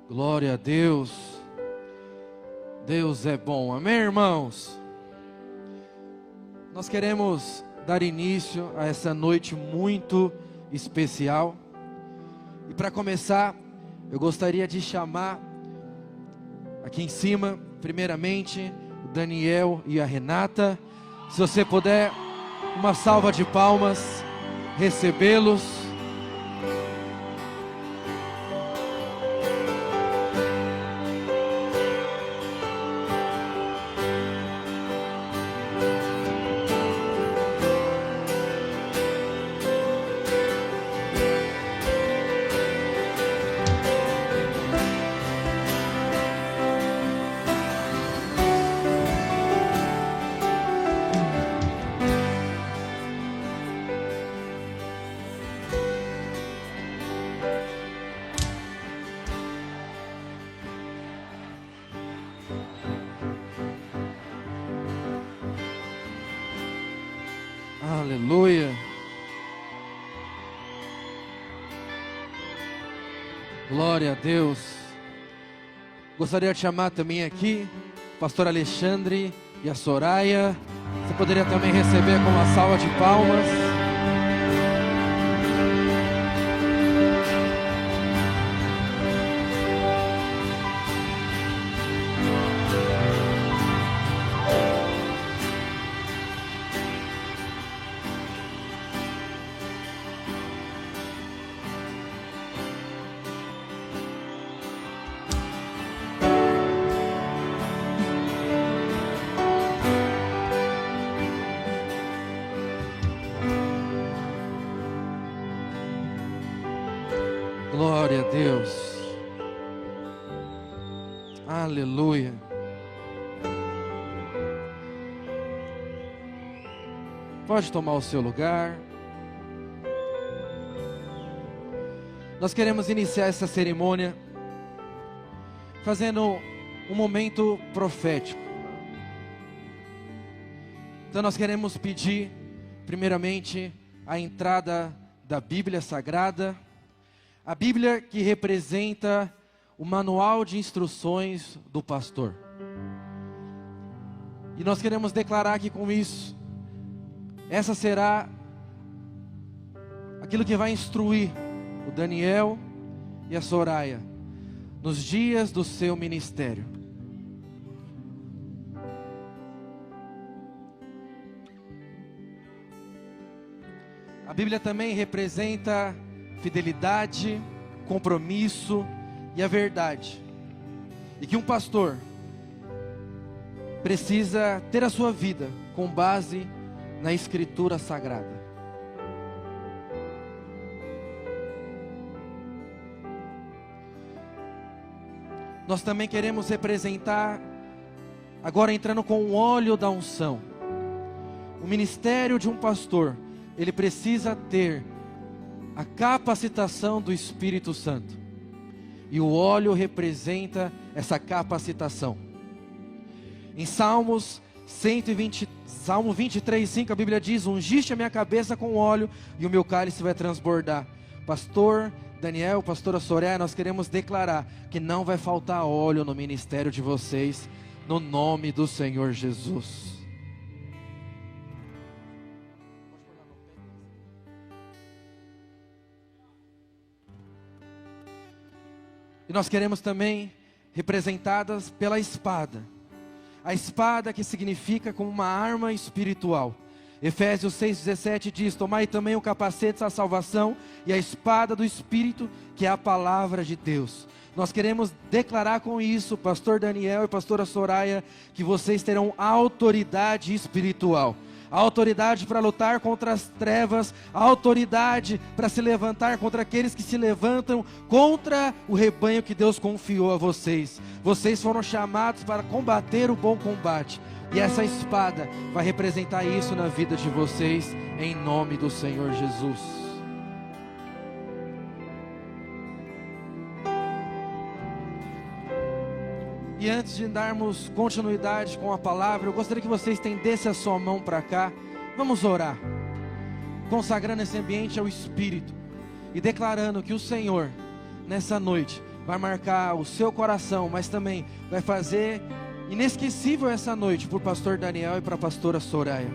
Glória a Deus. Deus é bom. Amém, irmãos? Nós queremos dar início a essa noite muito especial. E para começar, eu gostaria de chamar aqui em cima, primeiramente, o Daniel e a Renata. Se você puder, uma salva de palmas, recebê-los. Aleluia. Glória a Deus. Gostaria de chamar também aqui o pastor Alexandre e a Soraya. Você poderia também receber com uma salva de palmas. Glória a Deus. Aleluia. Pode tomar o seu lugar. Nós queremos iniciar essa cerimônia fazendo um momento profético. Então nós queremos pedir primeiramente a entrada da Bíblia Sagrada. A Bíblia que representa o manual de instruções do pastor. E nós queremos declarar que com isso, essa será aquilo que vai instruir o Daniel e a Soraya nos dias do seu ministério. A Bíblia também representa fidelidade, compromisso e a verdade. E que um pastor precisa ter a sua vida com base na Escritura Sagrada. Nós também queremos representar, agora entrando com o óleo da unção. O ministério de um pastor, ele precisa ter a capacitação do Espírito Santo. E o óleo representa essa capacitação. Em Salmo 23:5, a Bíblia diz: ungiste a minha cabeça com óleo e o meu cálice vai transbordar. Pastor Daniel, pastora Soraya, nós queremos declarar que não vai faltar óleo no ministério de vocês, no nome do Senhor Jesus. E nós queremos também representadas pela espada. A espada que significa como uma arma espiritual. Efésios 6:17 diz: tomai também o capacete da salvação e a espada do Espírito, que é a palavra de Deus. Nós queremos declarar com isso, pastor Daniel e pastora Soraya, que vocês terão autoridade espiritual. A autoridade para lutar contra as trevas, a autoridade para se levantar contra aqueles que se levantam contra o rebanho que Deus confiou a vocês. Vocês foram chamados para combater o bom combate, e essa espada vai representar isso na vida de vocês, em nome do Senhor Jesus. E antes de darmos continuidade com a palavra, eu gostaria que você estendesse a sua mão para cá. Vamos orar, consagrando esse ambiente ao Espírito e declarando que o Senhor, nessa noite, vai marcar o seu coração, mas também vai fazer inesquecível essa noite para o pastor Daniel e para a pastora Soraya.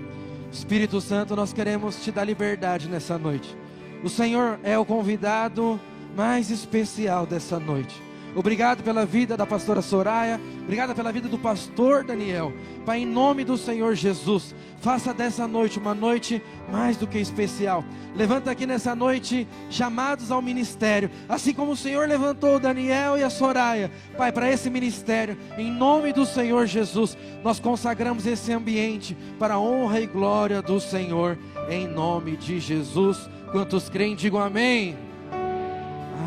Espírito Santo, nós queremos te dar liberdade nessa noite. O Senhor é o convidado mais especial dessa noite. Obrigado pela vida da pastora Soraya, obrigado pela vida do pastor Daniel. Pai, em nome do Senhor Jesus, faça dessa noite uma noite mais do que especial. Levanta aqui nessa noite chamados ao ministério, assim como o Senhor levantou o Daniel e a Soraya, Pai, para esse ministério. Em nome do Senhor Jesus, nós consagramos esse ambiente para a honra e glória do Senhor, em nome de Jesus. Quantos creem, digam amém.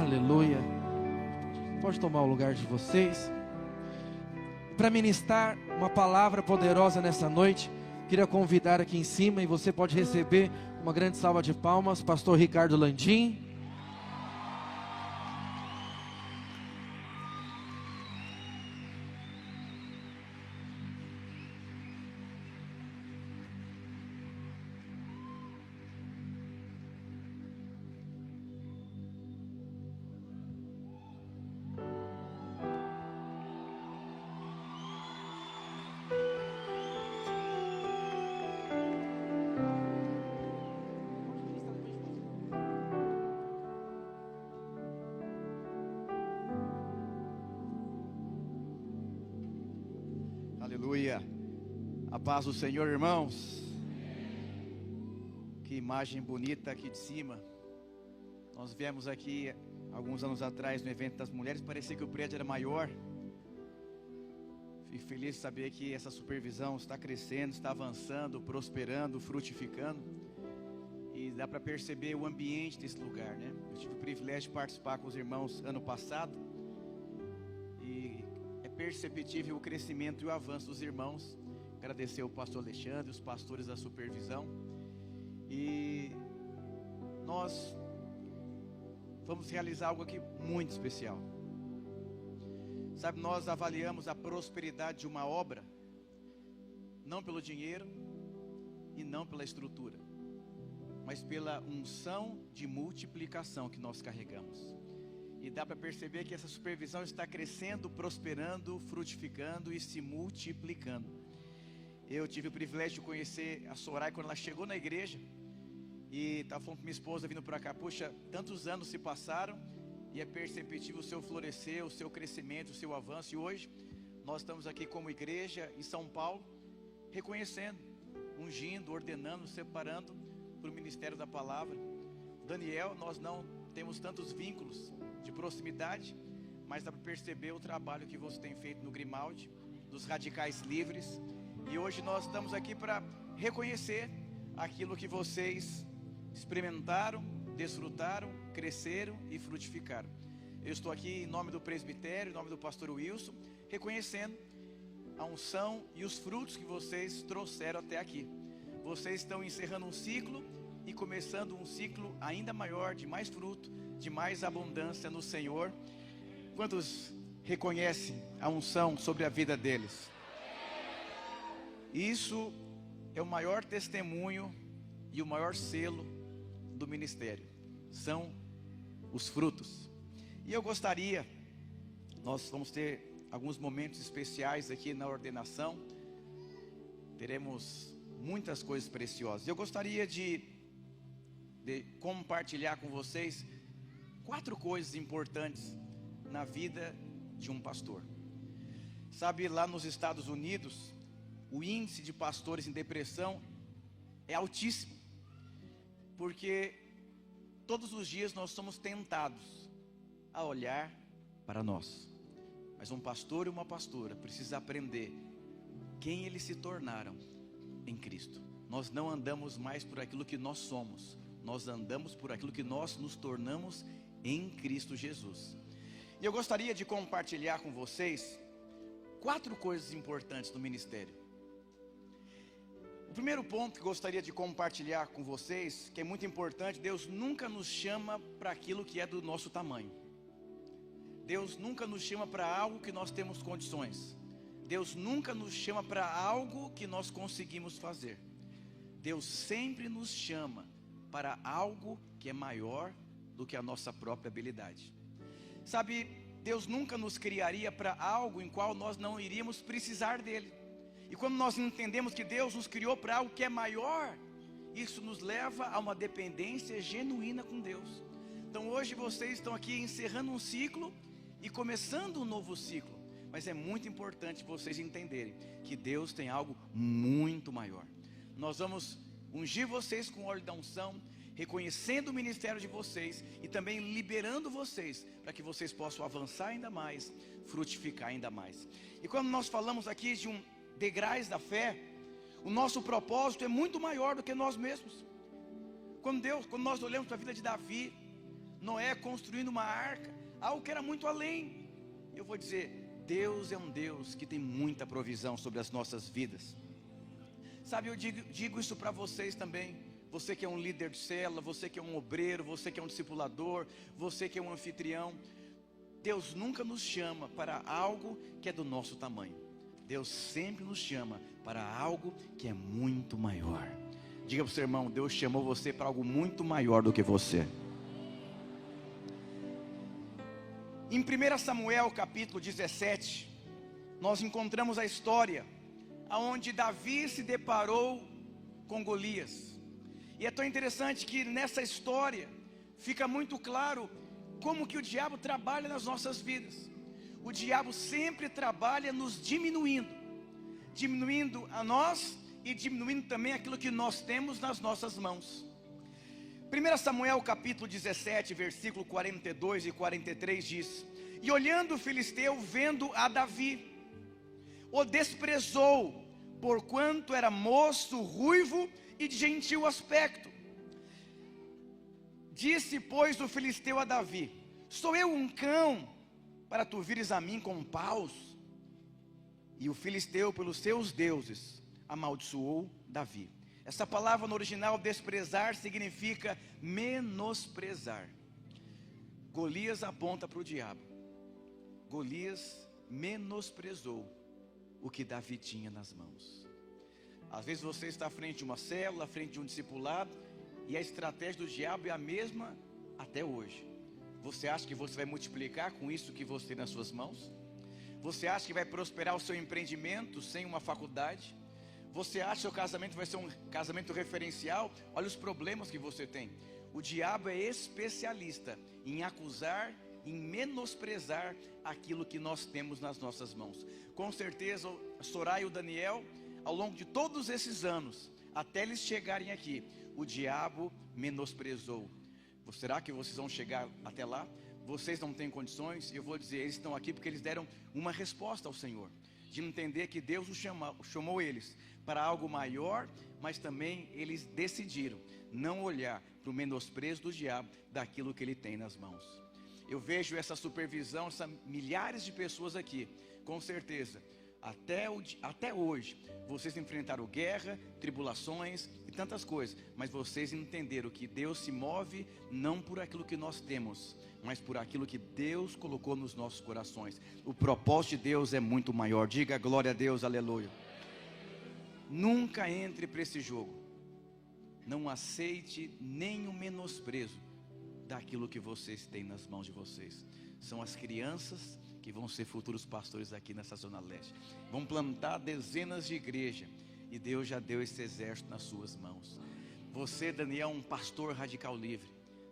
Aleluia. Pode tomar o lugar de vocês. Para ministrar uma palavra poderosa nessa noite, queria convidar aqui em cima, e você pode receber uma grande salva de palmas, pastor Ricardo Landim. Aleluia, a paz do Senhor, irmãos. Que imagem bonita aqui de cima. Nós viemos aqui alguns anos atrás no evento das mulheres, parecia que o prédio era maior. Fico feliz de saber que essa supervisão está crescendo, está avançando, prosperando, frutificando. E dá para perceber o ambiente desse lugar, né? Eu tive o privilégio de participar com os irmãos ano passado, e é perceptível o crescimento e o avanço dos irmãos. Agradecer ao pastor Alexandre, os pastores da supervisão. E nós vamos realizar algo aqui muito especial. Sabe, nós avaliamos a prosperidade de uma obra não pelo dinheiro e não pela estrutura, mas pela unção de multiplicação que nós carregamos. E dá para perceber que essa supervisão está crescendo, prosperando, frutificando e se multiplicando. Eu tive o privilégio de conhecer a Soraya quando ela chegou na igreja, e estava falando com minha esposa vindo para cá: poxa, tantos anos se passaram e é perceptível o seu florescer, o seu crescimento, o seu avanço. E hoje nós estamos aqui como igreja em São Paulo, reconhecendo, ungindo, ordenando, separando para o ministério da palavra. Daniel, nós não temos tantos vínculos de proximidade, mas dá para perceber o trabalho que você tem feito no Grimaldi, dos Radicais Livres. E hoje nós estamos aqui para reconhecer aquilo que vocês experimentaram, desfrutaram, cresceram e frutificaram. Eu estou aqui em nome do presbitério, em nome do pastor Wilson, reconhecendo a unção e os frutos que vocês trouxeram até aqui. Vocês estão encerrando um ciclo e começando um ciclo ainda maior, de mais fruto, de mais abundância no Senhor. Quantos reconhecem a unção sobre a vida deles? Isso é o maior testemunho e o maior selo do ministério, são os frutos. E eu gostaria, nós vamos ter alguns momentos especiais aqui na ordenação, teremos muitas coisas preciosas. Eu gostaria de compartilhar com vocês 4 coisas importantes na vida de um pastor. Sabe, lá nos Estados Unidos, o índice de pastores em depressão é altíssimo, porque todos os dias nós somos tentados a olhar para nós. Mas um pastor e uma pastora precisam aprender quem eles se tornaram em Cristo. Nós não andamos mais por aquilo que nós somos, nós andamos por aquilo que nós nos tornamos em Cristo Jesus. E eu gostaria de compartilhar com vocês 4 coisas importantes no ministério. O primeiro ponto que gostaria de compartilhar com vocês, que é muito importante: Deus nunca nos chama para aquilo que é do nosso tamanho. Deus nunca nos chama para algo que nós temos condições. Deus nunca nos chama para algo que nós conseguimos fazer. Deus sempre nos chama para algo que é maior do que a nossa própria habilidade. Sabe, Deus nunca nos criaria para algo em qual nós não iríamos precisar dele. E quando nós entendemos que Deus nos criou para algo que é maior, isso nos leva a uma dependência genuína com Deus. Então hoje vocês estão aqui encerrando um ciclo e começando um novo ciclo. Mas é muito importante vocês entenderem que Deus tem algo muito maior. Nós vamos ungir vocês com óleo da unção, reconhecendo o ministério de vocês e também liberando vocês para que vocês possam avançar ainda mais, frutificar ainda mais. E quando nós falamos aqui de degraus da fé, o nosso propósito é muito maior do que nós mesmos. Quando nós olhamos para a vida de Davi, Noé construindo uma arca, algo que era muito além. Eu vou dizer, Deus é um Deus que tem muita provisão sobre as nossas vidas. Sabe, eu digo isso para vocês também. Você que é um líder de célula, você que é um obreiro, você que é um discipulador, você que é um anfitrião. Deus nunca nos chama para algo que é do nosso tamanho. Deus sempre nos chama para algo que é muito maior. Diga para o seu irmão, Deus chamou você para algo muito maior do que você. Em 1 Samuel capítulo 17, nós encontramos a história onde Davi se deparou com Golias. E é tão interessante que nessa história fica muito claro como que o diabo trabalha nas nossas vidas. O diabo sempre trabalha nos diminuindo a nós e diminuindo também aquilo que nós temos nas nossas mãos. 1 Samuel capítulo 17, versículo 42 e 43 diz: E olhando o filisteu, vendo a Davi, o desprezou, porquanto era moço, ruivo e de gentil aspecto. Disse, pois, o filisteu a Davi: Sou eu um cão, para tu vires a mim com paus? E o filisteu, pelos seus deuses, amaldiçoou Davi. Essa palavra no original, desprezar, significa menosprezar. Golias aponta para o diabo. Golias menosprezou o que Davi tinha nas mãos. Às vezes você está à frente de uma célula, à frente de um discipulado, e a estratégia do diabo é a mesma até hoje. Você acha que você vai multiplicar com isso que você tem nas suas mãos? Você acha que vai prosperar o seu empreendimento sem uma faculdade? Você acha que o seu casamento vai ser um casamento referencial? Olha os problemas que você tem. O diabo é especialista em acusar, em menosprezar aquilo que nós temos nas nossas mãos. Com certeza, a Soraya e o Daniel, ao longo de todos esses anos, até eles chegarem aqui, o diabo menosprezou. Será que vocês vão chegar até lá? Vocês não têm condições? Eu vou dizer, eles estão aqui porque eles deram uma resposta ao Senhor, de entender que Deus os chamou eles para algo maior, mas também eles decidiram não olhar para o menosprezo do diabo daquilo que ele tem nas mãos. Eu vejo essa supervisão, milhares de pessoas aqui, com certeza, até hoje, vocês enfrentaram guerra, tribulações e tantas coisas, mas vocês entenderam que Deus se move não por aquilo que nós temos, mas por aquilo que Deus colocou nos nossos corações. O propósito de Deus é muito maior. Diga glória a Deus, aleluia. Nunca entre para esse jogo. Não aceite nenhum menosprezo daquilo que vocês têm nas mãos de vocês. São as crianças que vão ser futuros pastores aqui nessa Zona Leste. Vão plantar dezenas de igrejas. E Deus já deu esse exército nas suas mãos. Você, Daniel, um pastor radical livre.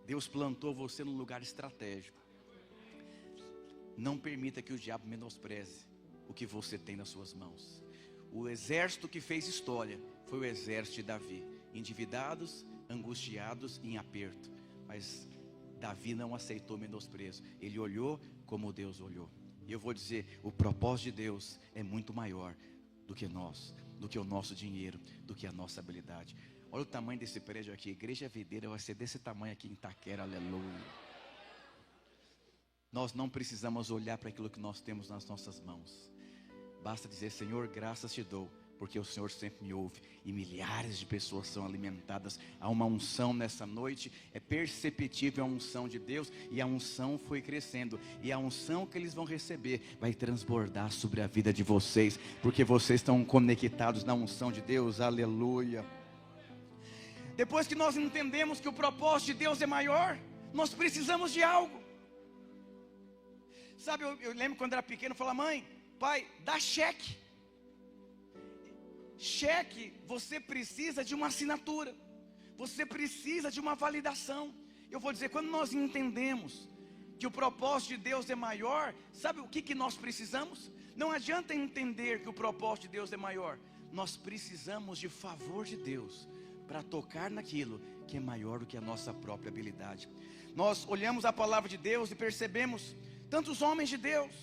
Deus plantou você num lugar estratégico. Não permita que o diabo menospreze o que você tem nas suas mãos. O exército que fez história foi o exército de Davi. Endividados, angustiados, em aperto. Mas Davi não aceitou menosprezo. Ele olhou como Deus olhou. E eu vou dizer, o propósito de Deus é muito maior do que nós, do que o nosso dinheiro, do que a nossa habilidade. Olha o tamanho desse prédio aqui. A Igreja Videira vai ser desse tamanho aqui em Itaquera, aleluia. Nós não precisamos olhar para aquilo que nós temos nas nossas mãos. Basta dizer, Senhor, graças te dou, porque o Senhor sempre me ouve. E milhares de pessoas são alimentadas. Há uma unção nessa noite. É perceptível a unção de Deus. E a unção foi crescendo. E a unção que eles vão receber vai transbordar sobre a vida de vocês, porque vocês estão conectados na unção de Deus, aleluia. Depois que nós entendemos que o propósito de Deus é maior, nós precisamos de algo. Sabe, eu lembro quando era pequeno, eu falava: mãe, pai, dá cheque. Cheque, você precisa de uma assinatura, você precisa de uma validação. Eu vou dizer, quando nós entendemos que o propósito de Deus é maior, sabe o que nós precisamos? Não adianta entender que o propósito de Deus é maior, nós precisamos de favor de Deus para tocar naquilo que é maior do que a nossa própria habilidade. Nós olhamos a palavra de Deus e percebemos tantos homens de Deus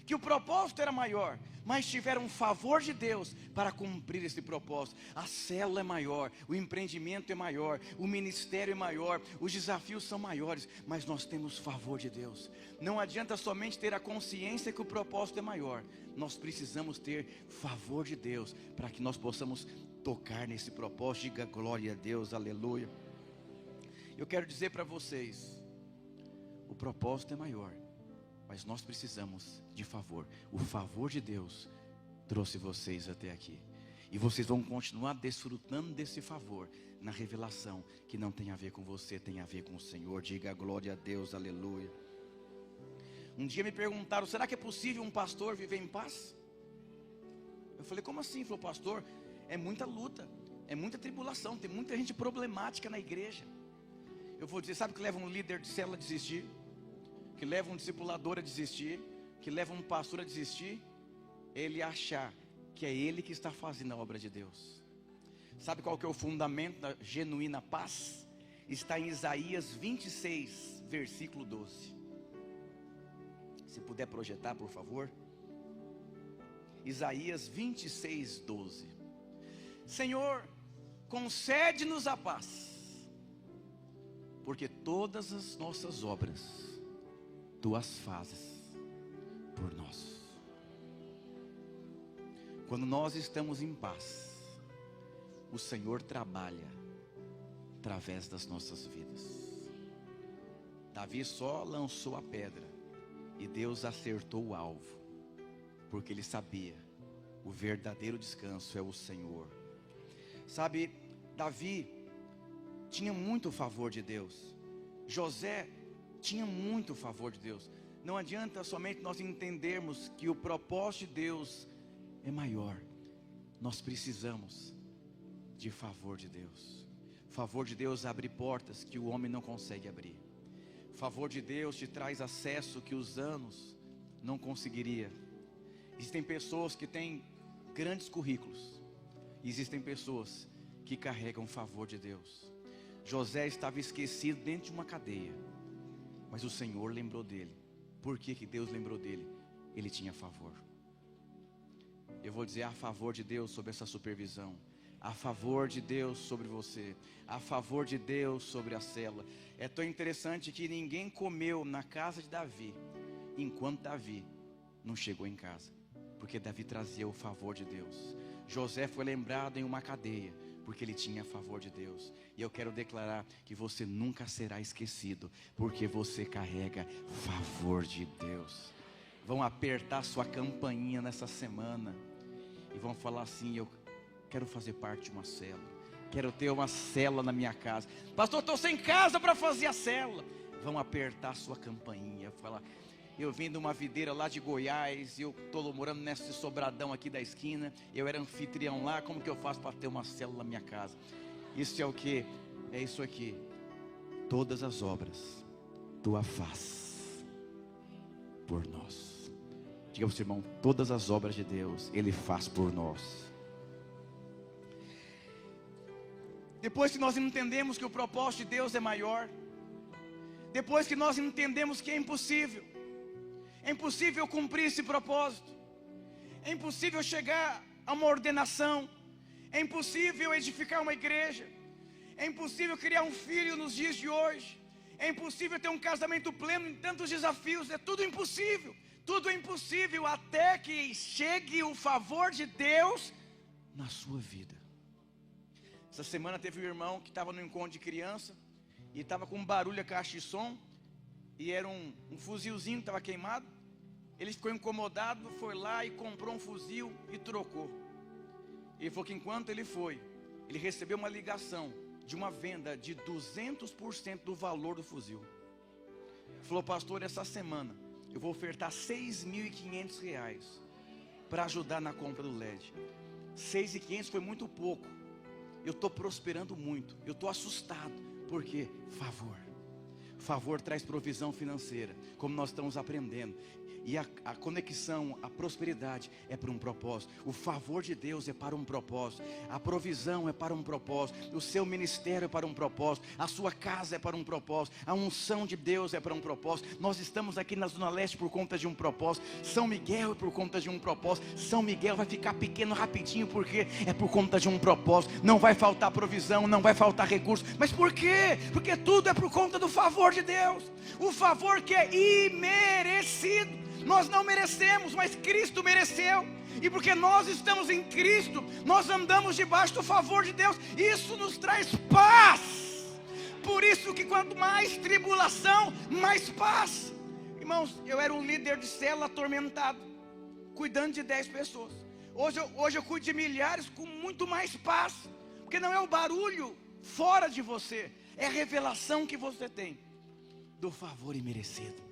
que o propósito era maior, mas tiveram um favor de Deus para cumprir esse propósito. A célula é maior, o empreendimento é maior, o ministério é maior, os desafios são maiores, mas nós temos favor de Deus. Não adianta somente ter a consciência que o propósito é maior, nós precisamos ter favor de Deus para que nós possamos tocar nesse propósito. Diga glória a Deus, aleluia. Eu quero dizer para vocês, o propósito é maior, mas nós precisamos de favor. O favor de Deus trouxe vocês até aqui, e vocês vão continuar desfrutando desse favor na revelação que não tem a ver com você, tem a ver com o Senhor. Diga glória a Deus, aleluia. Um dia me perguntaram: será que é possível um pastor viver em paz? Eu falei: como assim? Ele falou: pastor, é muita luta, é muita tribulação, tem muita gente problemática na igreja. Eu vou dizer, sabe o que leva um líder de célula a desistir? Que leva um discipulador a desistir? Que leva um pastor a desistir? Ele achar que é ele que está fazendo a obra de Deus. Sabe qual que é o fundamento da genuína paz? Está em Isaías 26, versículo 12. Se puder projetar, por favor. Isaías 26, 12. Senhor, concede-nos a paz, porque todas as nossas obras Tu as fazes por nós. Quando nós estamos em paz, o Senhor trabalha através das nossas vidas. Davi só lançou a pedra e Deus acertou o alvo, porque ele sabia, o verdadeiro descanso é o Senhor. Sabe, Davi tinha muito favor de Deus. José tinha muito favor de Deus. Não adianta somente nós entendermos que o propósito de Deus é maior. Nós precisamos de favor de Deus. Favor de Deus abre portas que o homem não consegue abrir. Favor de Deus te traz acesso que os anos não conseguiria. Existem pessoas que têm grandes currículos. Existem pessoas que carregam o favor de Deus. José estava esquecido dentro de uma cadeia, mas o Senhor lembrou dele. Por que Deus lembrou dele? Ele tinha favor. Eu vou dizer: a favor de Deus sobre essa supervisão, a favor de Deus sobre você, a favor de Deus sobre a célula. É tão interessante que ninguém comeu na casa de Davi enquanto Davi não chegou em casa, porque Davi trazia o favor de Deus. José foi lembrado em uma cadeia, porque ele tinha favor de Deus. E eu quero declarar que você nunca será esquecido, porque você carrega favor de Deus. Vão apertar sua campainha nessa semana e vão falar assim: eu quero fazer parte de uma célula, quero ter uma célula na minha casa. Pastor, estou sem casa para fazer a célula. Vão apertar sua campainha, falar: eu vim de uma videira lá de Goiás, e eu estou morando nesse sobradão aqui da esquina, eu era anfitrião lá, como que eu faço para ter uma célula na minha casa? Isso é o que? É isso aqui: todas as obras Tu as fazes por nós. Diga para o seu irmão: todas as obras de Deus Ele faz por nós. Depois que nós entendemos que o propósito de Deus é maior, depois que nós entendemos que é impossível cumprir esse propósito, é impossível chegar a uma ordenação, é impossível edificar uma igreja, é impossível criar um filho nos dias de hoje, é impossível ter um casamento pleno em tantos desafios, é tudo impossível. Tudo é impossível até que chegue o favor de Deus na sua vida. Essa semana teve um irmão que estava no encontro de criança e estava com um barulho, a caixa de som, e era um fuzilzinho que estava queimado. Ele ficou incomodado, foi lá e comprou um fuzil e trocou. Ele falou que enquanto ele foi, ele recebeu uma ligação de uma venda de 200% do valor do fuzil. Ele falou: pastor, essa semana eu vou ofertar R$6.500 para ajudar na compra do LED. 6.500 foi muito pouco. Eu estou prosperando muito. Eu estou assustado. Por quê? Favor traz provisão financeira, como nós estamos aprendendo. E a conexão, a prosperidade é para um propósito. O favor de Deus é para um propósito. A provisão é para um propósito. O seu ministério é para um propósito. A sua casa é para um propósito. A unção de Deus é para um propósito. Nós estamos aqui na Zona Leste por conta de um propósito. São Miguel é por conta de um propósito. São Miguel vai ficar pequeno rapidinho porque é por conta de um propósito. Não vai faltar provisão, não vai faltar recurso. Mas por quê? Porque tudo é por conta do favor de Deus. O favor que é imerecido. Nós não merecemos, mas Cristo mereceu. E porque nós estamos em Cristo, nós andamos debaixo do favor de Deus. Isso nos traz paz. Por isso que quanto mais tribulação, mais paz. Irmãos, eu era um líder de célula atormentado, cuidando de 10 pessoas. Hoje eu cuido de milhares com muito mais paz. Porque não é o barulho fora de você, é a revelação que você tem do favor imerecido.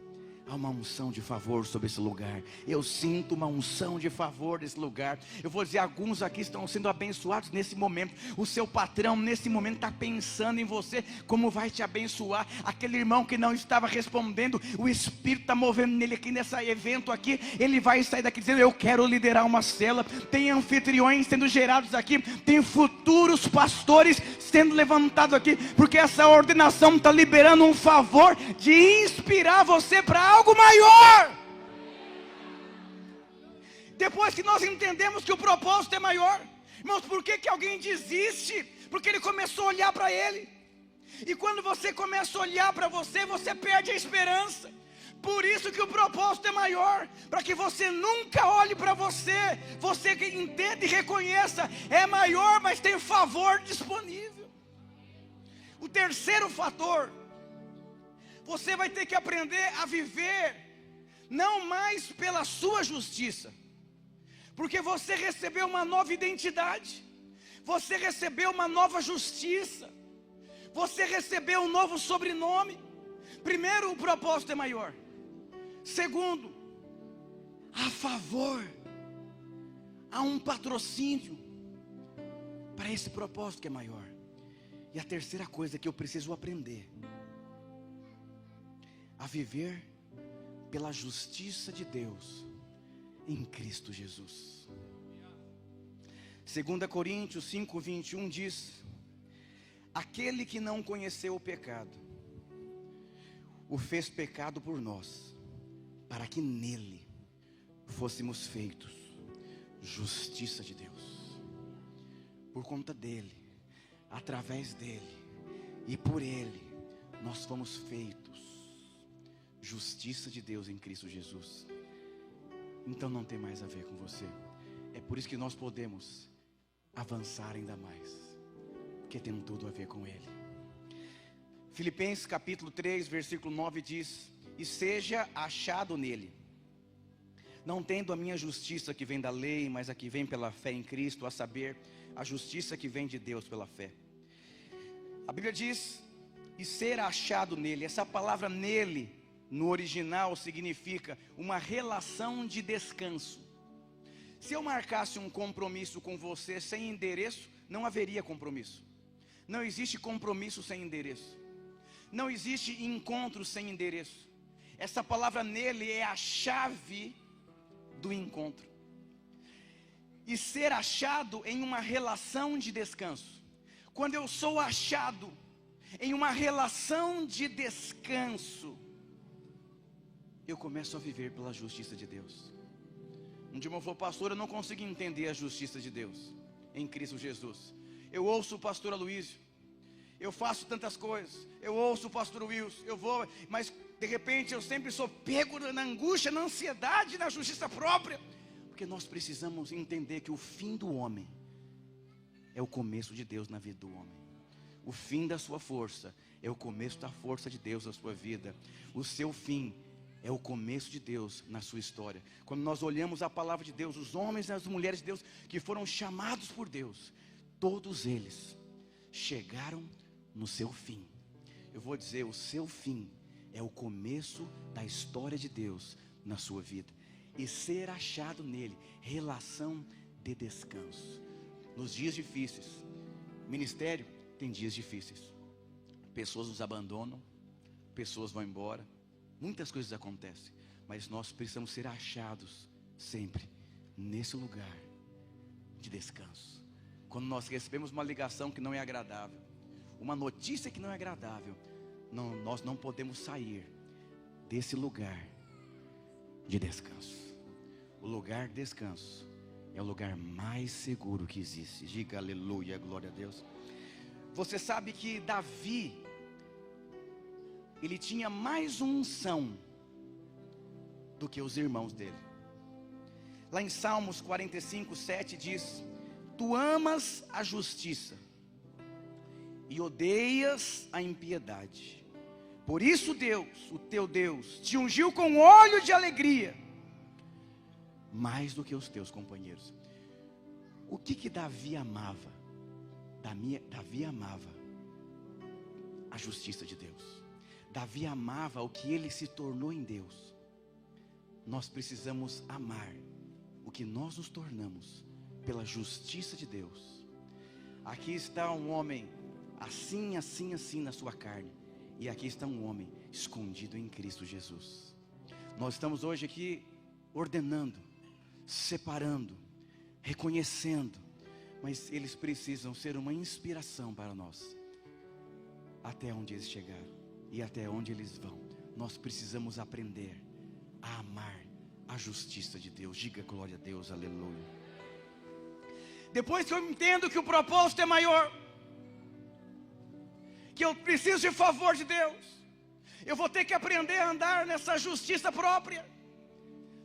Há uma unção de favor sobre esse lugar. Eu sinto uma unção de favor nesse lugar. Eu vou dizer, alguns aqui estão sendo abençoados nesse momento. O seu patrão nesse momento está pensando em você, como vai te abençoar. Aquele irmão que não estava respondendo, o Espírito está movendo nele aqui nesse evento aqui. Ele vai sair daqui dizendo, eu quero liderar uma célula. Tem anfitriões sendo gerados aqui. Tem futuros pastores sendo levantados aqui. Porque essa ordenação está liberando um favor de inspirar você para algo maior. Depois que nós entendemos que o propósito é maior, irmãos, por que alguém desiste? Porque ele começou a olhar para ele. E quando você começa a olhar para você, você perde a esperança. Por isso que o propósito é maior, para que você nunca olhe para você. Você que entenda e reconheça, é maior, mas tem favor disponível. O terceiro fator, você vai ter que aprender a viver não mais pela sua justiça, porque você recebeu uma nova identidade, você recebeu uma nova justiça, você recebeu um novo sobrenome. Primeiro, o propósito é maior. Segundo, a favor, há um patrocínio para esse propósito que é maior. E a terceira coisa que eu preciso aprender, a viver pela justiça de Deus em Cristo Jesus. 2 Coríntios 5:21 diz: aquele que não conheceu o pecado, o fez pecado por nós, para que nele fôssemos feitos justiça de Deus. Por conta dele, através dele e por ele, nós fomos feitos justiça de Deus em Cristo Jesus. Então não tem mais a ver com você. É por isso que nós podemos avançar ainda mais, porque tem tudo a ver com ele. Filipenses capítulo 3, versículo 9 diz: e seja achado nele, não tendo a minha justiça que vem da lei, mas a que vem pela fé em Cristo, a saber, a justiça que vem de Deus pela fé. A Bíblia diz, e ser achado nele. Essa palavra nele, no original, significa uma relação de descanso. Se eu marcasse um compromisso com você sem endereço, não haveria compromisso. Não existe compromisso sem endereço. Não existe encontro sem endereço. Essa palavra nele é a chave do encontro. E ser achado em uma relação de descanso. Quando eu sou achado em uma relação de descanso, eu começo a viver pela justiça de Deus. Um dia eu falei, pastor, eu não consigo entender a justiça de Deus em Cristo Jesus. Eu ouço o pastor Aloysio, eu faço tantas coisas, eu ouço o pastor Wilson, eu vou, mas de repente eu sempre sou pego na angústia, na ansiedade, na justiça própria. Porque nós precisamos entender que o fim do homem é o começo de Deus na vida do homem. O fim da sua força é o começo da força de Deus na sua vida. O seu fim é o começo de Deus na sua história. Quando nós olhamos a palavra de Deus, os homens e as mulheres de Deus que foram chamados por Deus, todos eles chegaram no seu fim. Eu vou dizer, o seu fim é o começo da história de Deus na sua vida e ser achado nele, relação de descanso. Nos dias difíceis, ministério tem dias difíceis, pessoas nos abandonam, pessoas vão embora, muitas coisas acontecem, mas nós precisamos ser achados sempre nesse lugar de descanso. Quando nós recebemos uma ligação que não é agradável, uma notícia que não é agradável, nós não podemos sair desse lugar de descanso. O lugar de descanso é o lugar mais seguro que existe. Diga aleluia, glória a Deus. Você sabe que Davi, ele tinha mais unção do que os irmãos dele. Lá em Salmos 45, 7 diz: tu amas a justiça e odeias a impiedade. Por isso Deus, o teu Deus, te ungiu com óleo de alegria, mais do que os teus companheiros. O que Davi amava? Davi amava a justiça de Deus. Davi amava o que ele se tornou em Deus. Nós precisamos amar o que nós nos tornamos pela justiça de Deus. Aqui está um homem assim, assim, assim na sua carne, e aqui está um homem escondido em Cristo Jesus. Nós estamos hoje aqui ordenando, separando, reconhecendo, mas eles precisam ser uma inspiração para nós. Até onde eles chegaram e até onde eles vão, nós precisamos aprender a amar a justiça de Deus. Diga glória a Deus, aleluia. Depois que eu entendo que o propósito é maior, que eu preciso de favor de Deus, eu vou ter que aprender a andar nessa justiça própria.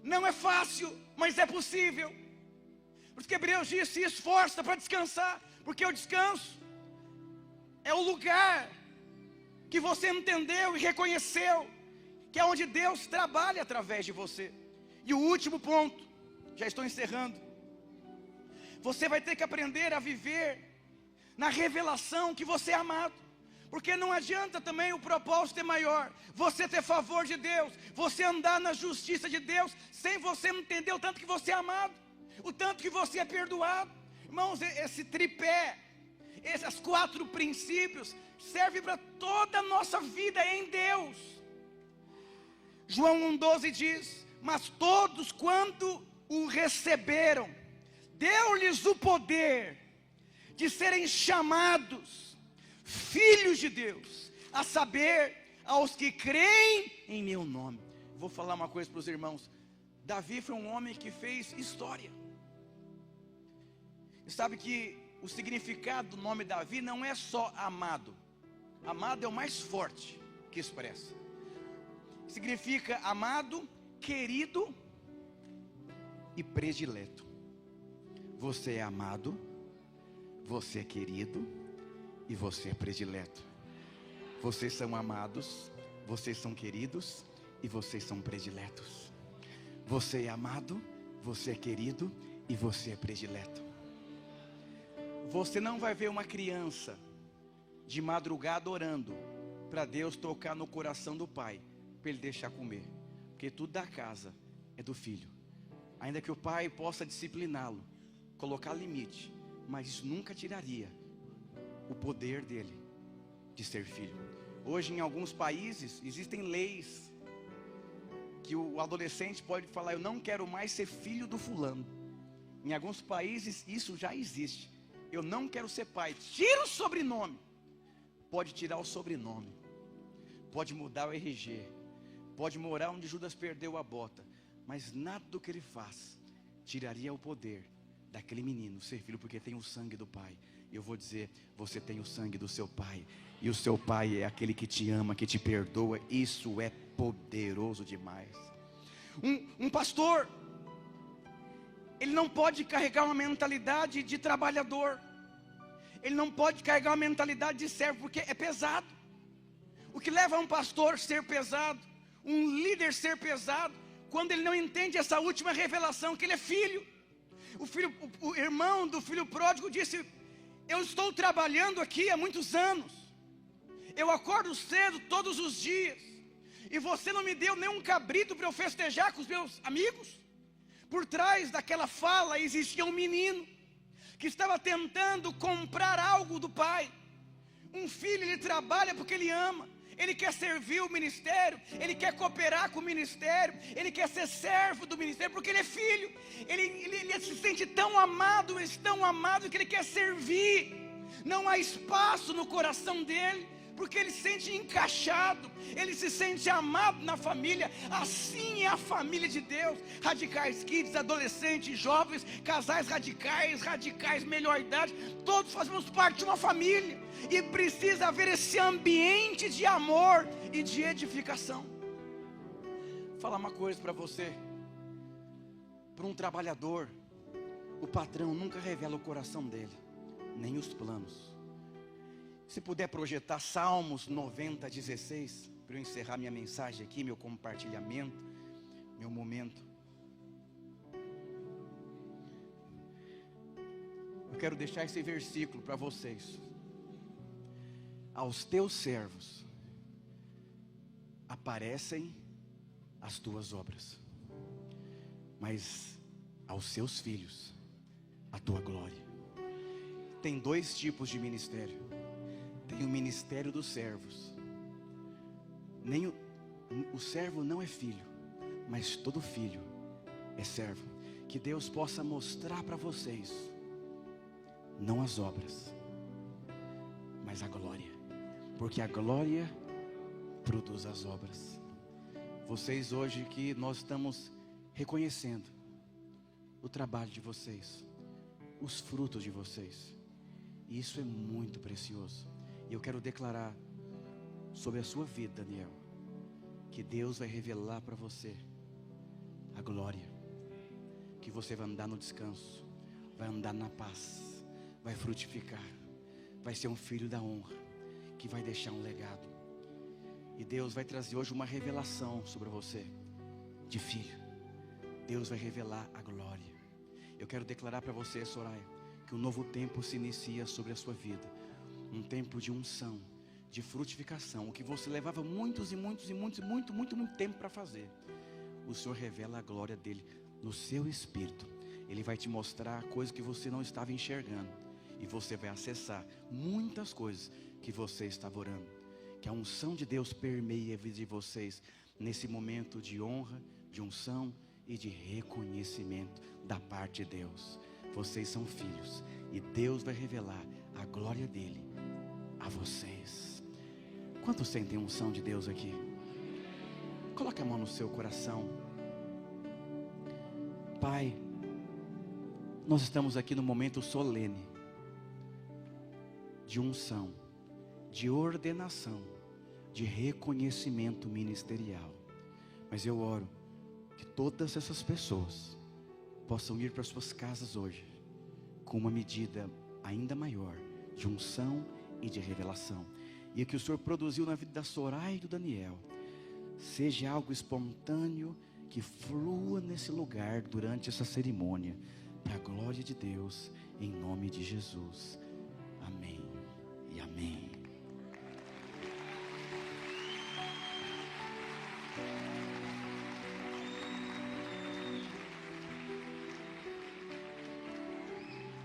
Não é fácil, mas é possível. Porque Hebreus diz: se esforça para descansar, porque o descanso é o lugar que você entendeu e reconheceu que é onde Deus trabalha através de você. E o último ponto, já estou encerrando, você vai ter que aprender a viver na revelação que você é amado. Porque não adianta também o propósito é maior, você ter favor de Deus, você andar na justiça de Deus, sem você entender o tanto que você é amado, o tanto que você é perdoado. Irmãos, esse tripé, esses 4 princípios, servem para toda a nossa vida em Deus. João 1,12 diz: mas todos quando o receberam, deu-lhes o poder de serem chamados filhos de Deus, a saber, aos que creem em meu nome. Vou falar uma coisa para os irmãos. Davi foi um homem que fez história. E sabe que o significado do nome Davi não é só amado. Amado é o mais forte que expressa. Significa amado, querido e predileto. Você é amado, você é querido e você é predileto. Vocês são amados, vocês são queridos e vocês são prediletos. Você é amado, você é querido e você é predileto. Você não vai ver uma criança de madrugada orando para Deus tocar no coração do pai, para ele deixar comer, porque tudo da casa é do filho. Ainda que o pai possa discipliná-lo, colocar limite, mas isso nunca tiraria o poder dele de ser filho. Hoje em alguns países existem leis que o adolescente pode falar: eu não quero mais ser filho do fulano. Em alguns países isso já existe. Eu não quero ser pai. Tira o sobrenome. Pode tirar o sobrenome, pode mudar o RG, pode morar onde Judas perdeu a bota, mas nada do que ele faz tiraria o poder daquele menino ser filho, porque tem o sangue do pai. E eu vou dizer: você tem o sangue do seu pai, e o seu pai é aquele que te ama, que te perdoa. Isso é poderoso demais. Um pastor, ele não pode carregar uma mentalidade de trabalhador, ele não pode carregar uma mentalidade de servo, porque é pesado. O que leva um pastor a ser pesado, um líder ser pesado, quando ele não entende essa última revelação, que ele é filho. O irmão do filho pródigo disse: eu estou trabalhando aqui há muitos anos, eu acordo cedo todos os dias, E você não me deu nenhum cabrito para eu festejar com os meus amigos? Por trás daquela fala existia um menino que estava tentando comprar algo do pai. Um filho, ele trabalha porque ele ama, ele quer servir o ministério, ele quer cooperar com o ministério, ele quer ser servo do ministério, porque ele é filho, ele se sente tão amado que ele quer servir. Não há espaço no coração dele, porque ele se sente encaixado, ele se sente amado na família. Assim é a família de Deus. Radicais Kids, adolescentes, jovens, casais radicais, melhor idade, todos fazemos parte de uma família, e precisa haver esse ambiente de amor e de edificação. Vou falar uma coisa para você: para um trabalhador, o patrão nunca revela o coração dele, nem os planos. Se puder projetar Salmos 90:16, para eu encerrar minha mensagem aqui, meu compartilhamento, meu momento. Eu quero deixar esse versículo para vocês. Aos teus servos aparecem as tuas obras, mas aos seus filhos a tua glória. Tem dois tipos de ministério. Tem o ministério dos servos. O servo não é filho, mas todo filho é servo. Que Deus possa mostrar para vocês, não as obras, mas a glória, porque a glória produz as obras. Vocês hoje que nós estamos reconhecendo o trabalho de vocês, os frutos de vocês, e isso é muito precioso. E eu quero declarar sobre a sua vida, Daniel, que Deus vai revelar para você a glória, que você vai andar no descanso, vai andar na paz, vai frutificar, vai ser um filho da honra, que vai deixar um legado. E Deus vai trazer hoje uma revelação sobre você, de filho. Deus vai revelar a glória. Eu quero declarar para você, Soraya, que um novo tempo se inicia sobre a sua vida. Um tempo de unção, de frutificação. O que você levava muito tempo para fazer, o Senhor revela a glória dele no seu espírito. Ele vai te mostrar coisas que você não estava enxergando, e você vai acessar muitas coisas que você estava orando. Que a unção de Deus permeie a vida de vocês nesse momento de honra, de unção e de reconhecimento da parte de Deus. Vocês são filhos, e Deus vai revelar a glória dele a vocês. Quantos sentem a unção de Deus aqui? Coloque a mão no seu coração. Pai, nós estamos aqui no momento solene de unção, de ordenação, de reconhecimento ministerial. Mas eu oro que todas essas pessoas possam ir para suas casas hoje com uma medida ainda maior de unção e de revelação. E o que o Senhor produziu na vida da Soraya e do Daniel seja algo espontâneo, que flua nesse lugar durante essa cerimônia, para a glória de Deus, em nome de Jesus. Amém e amém.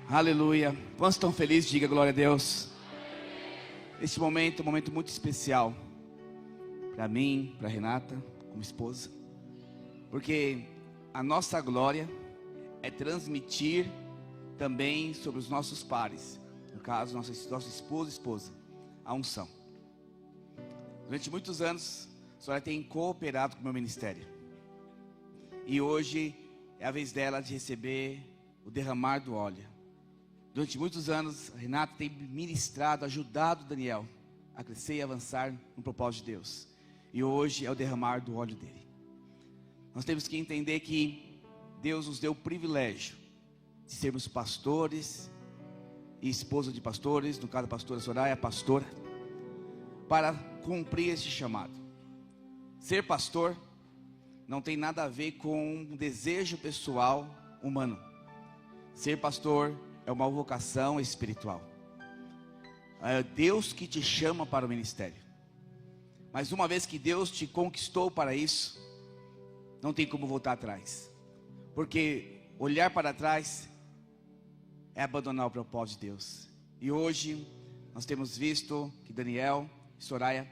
Aleluia. Quantos estão felizes? Diga glória a Deus. Este momento é um momento muito especial para mim, para Renata, como esposa, porque a nossa glória é transmitir também sobre os nossos pares, no caso, nosso esposo e esposa, a unção. Durante muitos anos, a senhora tem cooperado com o meu ministério, e hoje é a vez dela de receber o derramar do óleo. Durante muitos anos, a Renata tem ministrado, ajudado o Daniel a crescer e avançar no propósito de Deus. E hoje é o derramar do óleo dele. Nós temos que entender que Deus nos deu o privilégio de sermos pastores e esposa de pastores, no caso a pastora Soraya, pastora, para cumprir este chamado. Ser pastor não tem nada a ver com um desejo pessoal humano. Ser pastor é uma vocação espiritual. É Deus que te chama para o ministério. Mas uma vez que Deus te conquistou para isso, não tem como voltar atrás. Porque olhar para trás é abandonar o propósito de Deus. E hoje nós temos visto que Daniel e Soraya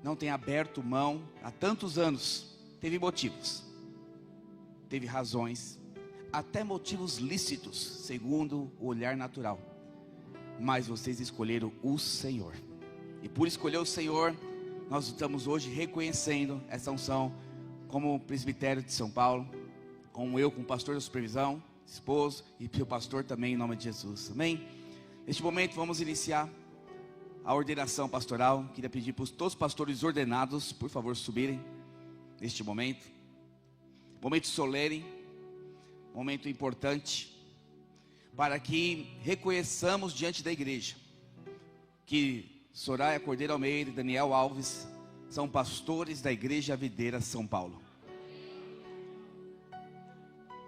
não têm aberto mão há tantos anos. Teve motivos, teve razões, até motivos lícitos, segundo o olhar natural. Mas vocês escolheram o Senhor. E por escolher o Senhor, nós estamos hoje reconhecendo essa unção como presbitério de São Paulo, como eu, como pastor da supervisão, esposo e o pastor também, em nome de Jesus. Amém? Neste momento vamos iniciar a ordenação pastoral. Queria pedir para todos os pastores ordenados, por favor, subirem neste momento. Momento solene, momento importante, para que reconheçamos diante da igreja que Soraya Cordeiro Almeida e Daniel Alves são pastores da Igreja Videira São Paulo.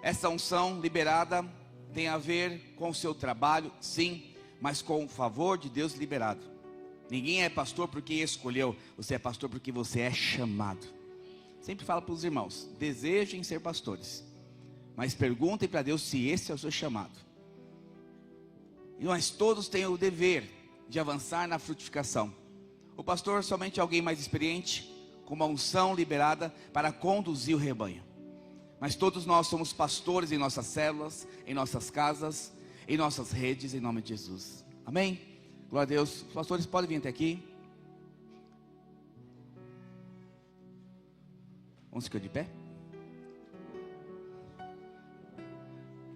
Essa unção liberada tem a ver com o seu trabalho, sim, mas com o favor de Deus liberado. Ninguém é pastor porque escolheu, você é pastor porque você é chamado. Sempre falo para os irmãos, desejem ser pastores, mas perguntem para Deus se esse é o seu chamado. E nós todos temos o dever de avançar na frutificação. O pastor somente é alguém mais experiente, com uma unção liberada para conduzir o rebanho. Mas todos nós somos pastores em nossas células, em nossas casas, em nossas redes, em nome de Jesus. Amém? Glória a Deus. Os pastores podem vir até aqui. Vamos ficar de pé.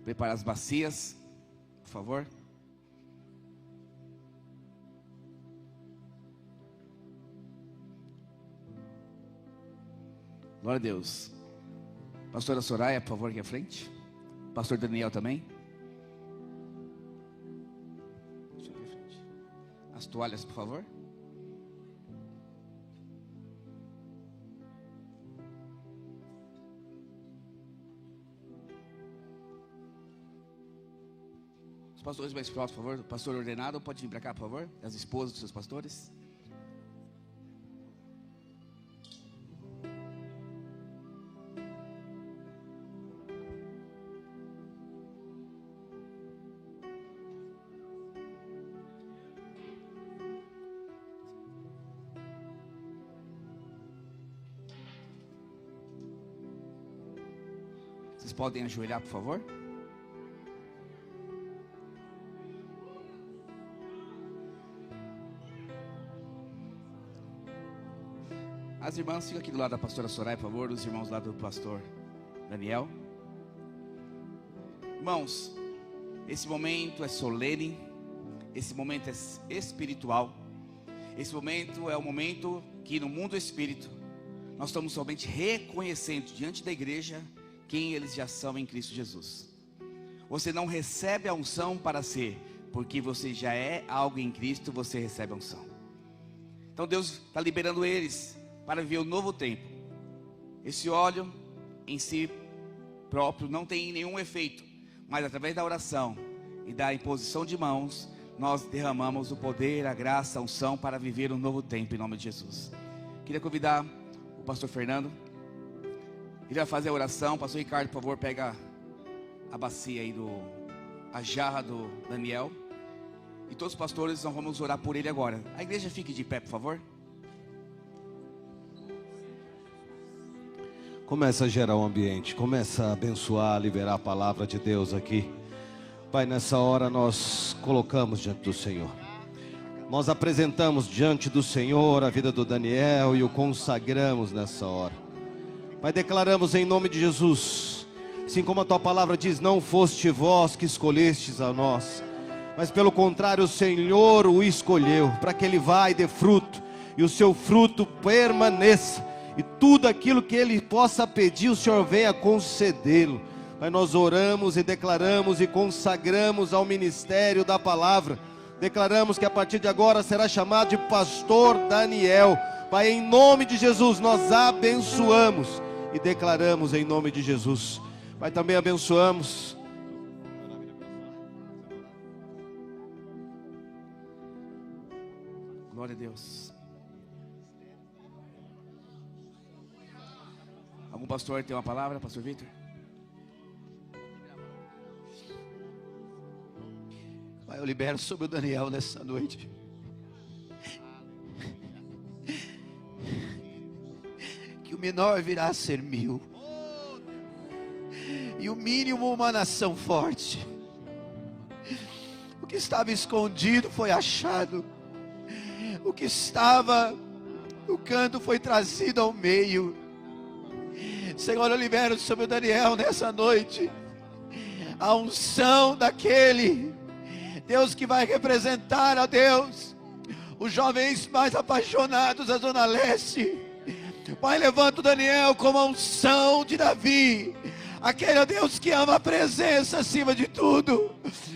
Preparar as bacias, por favor. Glória a Deus. Pastora Soraya, por favor, aqui à frente. Pastor Daniel também. Deixa eu ver à frente. As toalhas, por favor. Os pastores mais próximos, por favor. O pastor ordenado, pode vir para cá, por favor. As esposas dos seus pastores. Vocês podem ajoelhar, por favor? As irmãs ficam aqui do lado da pastora Soraya, por favor. Os irmãos do lado do pastor Daniel. Irmãos, esse momento é solene, esse momento é espiritual. Esse momento é o momento que no mundo espírito nós estamos somente reconhecendo diante da igreja quem eles já são em Cristo Jesus. Você não recebe a unção para ser, porque você já é algo em Cristo, você recebe a unção. Então Deus está liberando eles para viver um novo tempo. Esse óleo em si próprio não tem nenhum efeito, mas através da oração e da imposição de mãos, nós derramamos o poder, a graça, a unção para viver um novo tempo em nome de Jesus. Queria convidar o pastor Fernando. Ele vai fazer a oração. Pastor Ricardo, por favor, pega a bacia aí, a jarra do Daniel. E todos os pastores, nós vamos orar por ele agora. A igreja fique de pé, por favor. Começa a gerar um ambiente, começa a abençoar, liberar a palavra de Deus aqui. Pai, nessa hora nós colocamos diante do Senhor. Nós apresentamos diante do Senhor a vida do Daniel e o consagramos nessa hora. Pai, declaramos em nome de Jesus, assim como a tua palavra diz, não foste vós que escolhestes a nós, mas pelo contrário o Senhor o escolheu, para que ele vá e dê fruto, e o seu fruto permaneça, e tudo aquilo que ele possa pedir, o Senhor venha concedê-lo. Pai, nós oramos e declaramos e consagramos ao ministério da palavra, declaramos que a partir de agora será chamado de pastor Daniel. Pai, em nome de Jesus nós abençoamos e declaramos em nome de Jesus. Pai, também abençoamos Glória a Deus. Algum pastor tem uma palavra, pastor Vitor? Pai, eu libero sobre o Daniel nessa noite. Que o menor virá a ser 1000. E o mínimo uma nação forte. O que estava escondido foi achado. O que estava no canto foi trazido ao meio. Senhor, eu libero sobre o Daniel nessa noite a unção daquele Deus que vai representar, ó Deus, os jovens mais apaixonados da Zona Leste. Pai, levanta o Daniel como a unção de Davi, aquele, ó Deus, que ama a presença acima de tudo,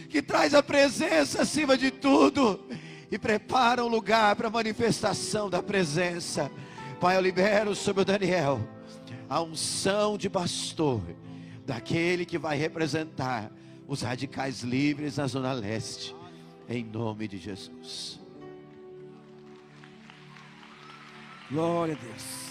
que traz a presença acima de tudo e prepara um lugar para a manifestação da presença. Pai, eu libero sobre o Daniel a unção de pastor, daquele que vai representar os radicais livres na Zona Leste, em nome de Jesus. Glória a Deus.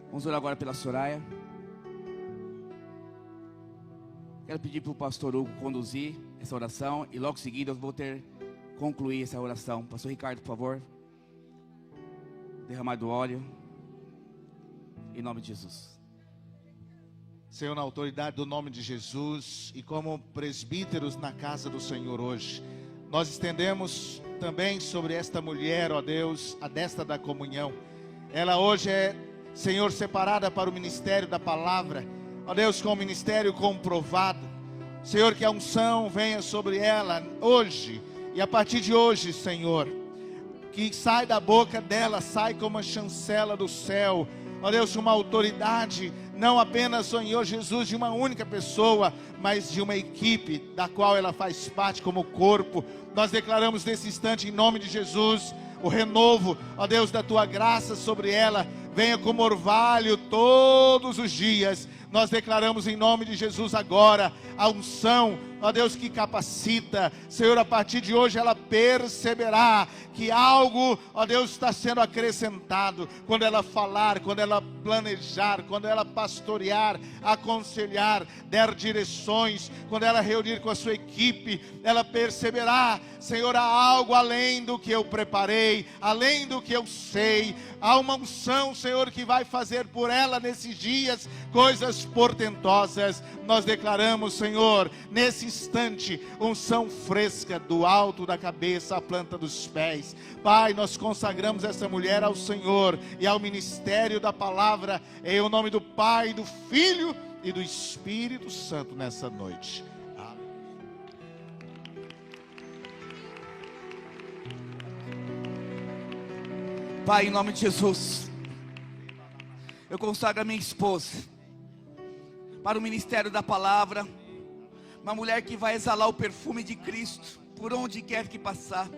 Vamos orar agora pela Soraya. Quero pedir para o pastor Hugo conduzir essa oração e logo em seguida eu vou concluir essa oração. Pastor Ricardo, por favor. Derramar do óleo. Em nome de Jesus. Senhor, na autoridade do nome de Jesus e como presbíteros na casa do Senhor hoje, nós estendemos também sobre esta mulher, ó Deus, a destra da comunhão. Ela hoje é, Senhor, separada para o ministério da palavra, ó Deus, com o ministério comprovado. Senhor, que a unção venha sobre ela hoje e a partir de hoje, Senhor, que sai da boca dela, sai como uma chancela do céu, ó Deus, uma autoridade, não apenas, Senhor Jesus, de uma única pessoa, mas de uma equipe da qual ela faz parte como corpo. Nós declaramos nesse instante, em nome de Jesus, o renovo, ó Deus, da tua graça sobre ela, venha como orvalho todos os dias. Nós declaramos em nome de Jesus agora a unção, ó Deus, que capacita. Senhor, a partir de hoje ela perceberá que algo, ó Deus, está sendo acrescentado. Quando ela falar, quando ela planejar, quando ela pastorear, aconselhar, der direções, quando ela reunir com a sua equipe, ela perceberá, Senhor, há algo além do que eu preparei, além do que eu sei. Há uma unção, Senhor, que vai fazer por ela nesses dias coisas portentosas. Nós declaramos, Senhor, nesse instante, unção fresca do alto da cabeça à planta dos pés. Pai, nós consagramos essa mulher ao Senhor e ao ministério da palavra, em o nome do Pai, do Filho e do Espírito Santo nessa noite. Pai, em nome de Jesus, eu consagro a minha esposa para o ministério da palavra, uma mulher que vai exalar o perfume de Cristo por onde quer que passar,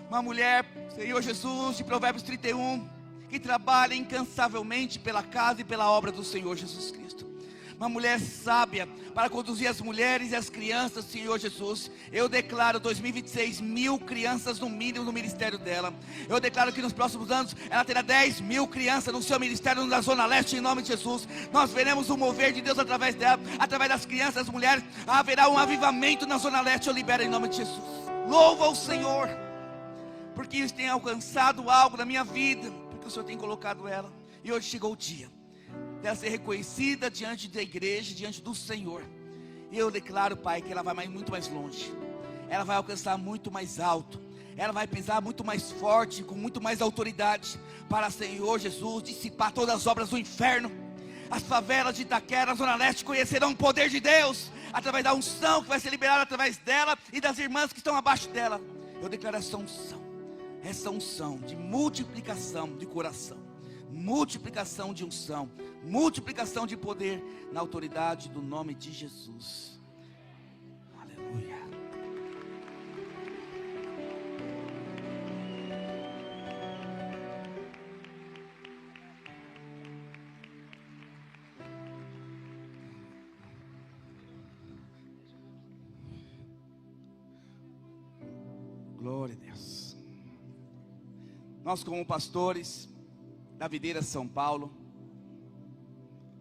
uma mulher, Senhor Jesus, de Provérbios 31, que trabalha incansavelmente pela casa e pela obra do Senhor Jesus Cristo, uma mulher sábia para conduzir as mulheres e as crianças, Senhor Jesus. Eu declaro 2026 1000 crianças no mínimo no ministério dela. Eu declaro que nos próximos anos ela terá 10.000 crianças no seu ministério na Zona Leste, em nome de Jesus. Nós veremos o mover de Deus através dela, através das crianças, das mulheres. Haverá um avivamento na Zona Leste, eu libero em nome de Jesus. Louva o Senhor, porque isso tem alcançado algo na minha vida, porque o Senhor tem colocado ela. E hoje chegou o dia dela ser reconhecida diante da igreja, diante do Senhor. E eu declaro, Pai, que ela vai muito mais longe, ela vai alcançar muito mais alto, ela vai pisar muito mais forte, com muito mais autoridade, para, Senhor Jesus, dissipar todas as obras do inferno. As favelas de Itaquera, na Zona Leste, conhecerão o poder de Deus, através da unção que vai ser liberada através dela e das irmãs que estão abaixo dela. Eu declaro essa unção de multiplicação de coração, multiplicação de unção, multiplicação de poder, na autoridade do nome de Jesus. Aleluia. Glória a Deus. Nós, como pastores da Videira São Paulo,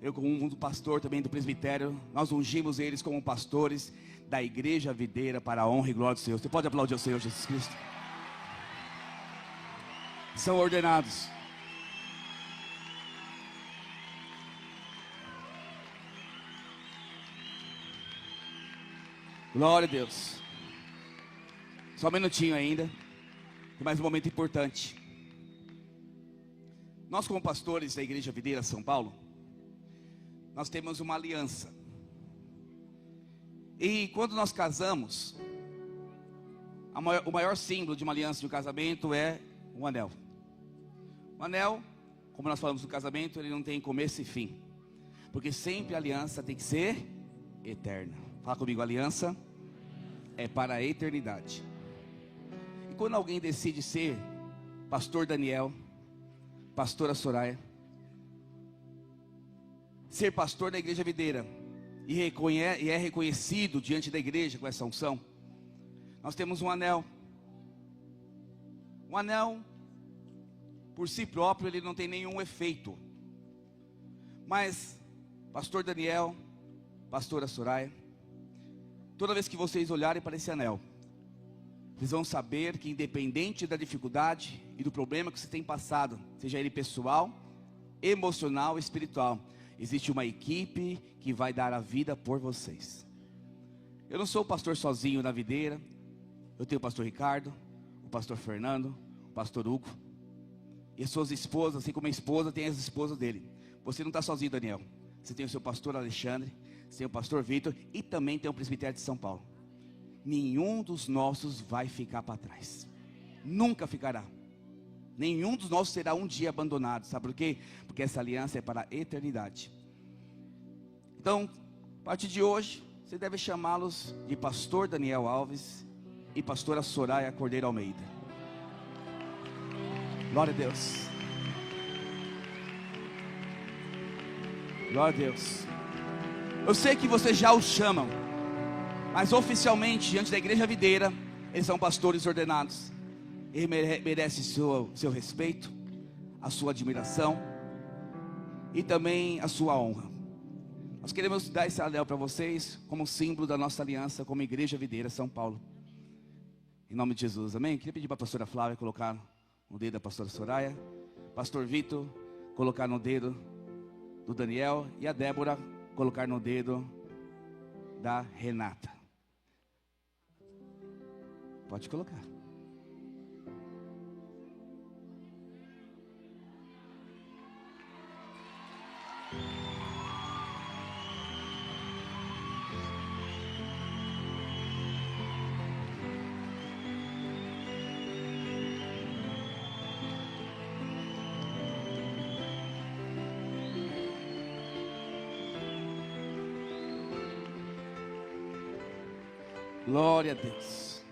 eu como um pastor também do presbitério, nós ungimos eles como pastores da Igreja Videira para a honra e glória do Senhor. Você pode aplaudir ao Senhor Jesus Cristo? São ordenados. Glória a Deus. Só um minutinho ainda. Tem mais um momento importante. Nós, como pastores da Igreja Videira São Paulo, nós temos uma aliança. E quando nós casamos, o maior símbolo de uma aliança de um casamento é um anel. O anel, como nós falamos no casamento, ele não tem começo e fim. Porque sempre a aliança tem que ser eterna. Fala comigo, aliança é para a eternidade. E quando alguém decide ser pastor Daniel, pastora Soraya, ser pastor da Igreja Videira, e é reconhecido diante da igreja com essa unção, nós temos um anel. Um anel, por si próprio, ele não tem nenhum efeito. Mas, pastor Daniel, pastora Soraya, toda vez que vocês olharem para esse anel, vocês vão saber que, independente da dificuldade e do problema que você tem passado, seja ele pessoal, emocional, espiritual, existe uma equipe que vai dar a vida por vocês. Eu não sou o pastor sozinho na videira. Eu tenho o pastor Ricardo, o pastor Fernando, o pastor Hugo e as suas esposas, assim como a esposa tem as esposas dele. Você não está sozinho, Daniel. Você tem o seu pastor Alexandre, você tem o pastor Vitor e também tem o presbitério de São Paulo. Nenhum dos nossos vai ficar para trás. Nunca ficará. Nenhum dos nossos será um dia abandonado. Sabe por quê? Porque essa aliança é para a eternidade. Então, a partir de hoje, você deve chamá-los de pastor Daniel Alves e pastora Soraya Cordeiro Almeida. Glória a Deus. Glória a Deus. Eu sei que vocês já os chamam, mas oficialmente, diante da Igreja Videira, eles são pastores ordenados. Ele merece seu respeito, a sua admiração e também a sua honra. Nós queremos dar esse anel para vocês como símbolo da nossa aliança como Igreja Videira São Paulo. Em nome de Jesus, amém? Queria pedir para a pastora Flávia colocar no dedo da pastora Soraya, pastor Vitor colocar no dedo do Daniel e a Débora colocar no dedo da Renata. Pode colocar. Glória a Deus.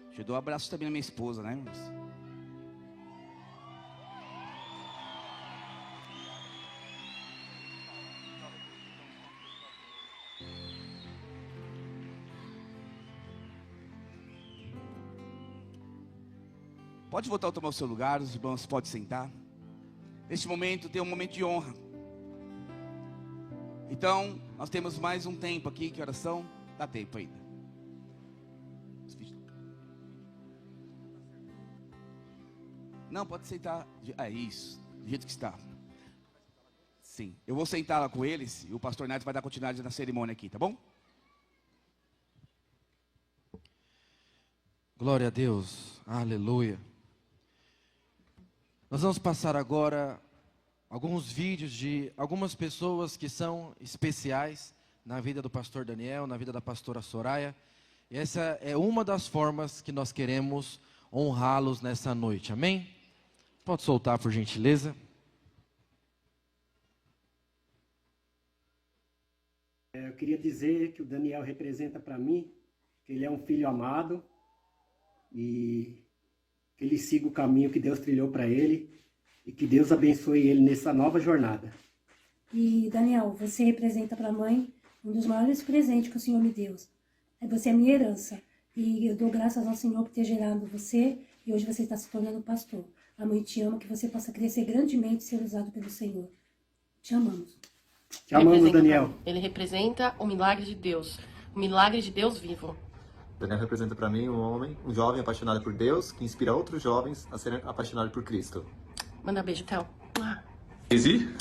Deixa eu dar um abraço também na minha esposa, né, irmãos? Pode voltar a tomar o seu lugar, os irmãos podem sentar. Neste momento tem um momento de honra. Então, nós temos mais um tempo aqui, que oração? Dá tempo ainda. Não, pode sentar. Isso, do jeito que está. Sim, eu vou sentar lá com eles e o pastor Neto vai dar continuidade na cerimônia aqui, tá bom? Glória a Deus, aleluia. Nós vamos passar agora alguns vídeos de algumas pessoas que são especiais na vida do pastor Daniel, na vida da pastora Soraya. E essa é uma das formas que nós queremos honrá-los nessa noite, amém? Pode soltar, por gentileza. Eu queria dizer que o Daniel representa para mim que ele é um filho amado e que ele siga o caminho que Deus trilhou para ele e que Deus abençoe ele nessa nova jornada. E Daniel, você representa para a mãe um dos maiores presentes que o Senhor me deu. Você é minha herança. E eu dou graças ao Senhor por ter gerado você e hoje você está se tornando pastor. A mãe te ama, que você possa crescer grandemente e ser usado pelo Senhor. Te amamos. Te amamos, Daniel. Ele representa o milagre de Deus, o milagre de Deus vivo. Daniel representa para mim um homem, um jovem apaixonado por Deus, que inspira outros jovens a serem apaixonados por Cristo. Manda beijo, Theo.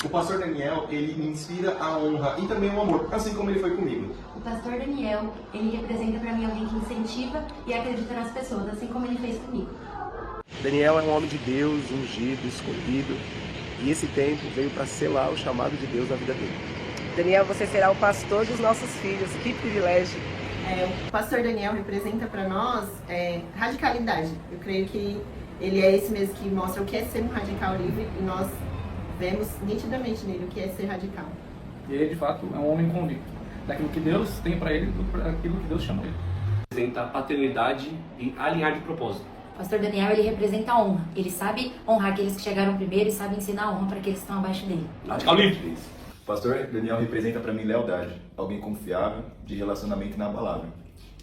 O pastor Daniel, ele me inspira a honra e também o amor, assim como ele foi comigo. O pastor Daniel, ele representa para mim alguém que incentiva e acredita nas pessoas, assim como ele fez comigo. Daniel é um homem de Deus, ungido, escolhido, e esse tempo veio para selar o chamado de Deus na vida dele. Daniel, você será o pastor dos nossos filhos, que privilégio. O pastor Daniel representa para nós radicalidade. Eu creio que ele é esse mesmo que mostra o que é ser um radical livre e nós vemos nitidamente nele o que é ser radical. E ele, de fato, é um homem convicto daquilo que Deus tem para ele, daquilo que Deus chama ele. Representa a paternidade e alinhar de propósito. O pastor Daniel, ele representa a honra. Ele sabe honrar aqueles que chegaram primeiro e sabe ensinar a honra para aqueles que estão abaixo dele. Radical livre. O pastor Daniel representa para mim lealdade, alguém confiável, de relacionamento inabalável.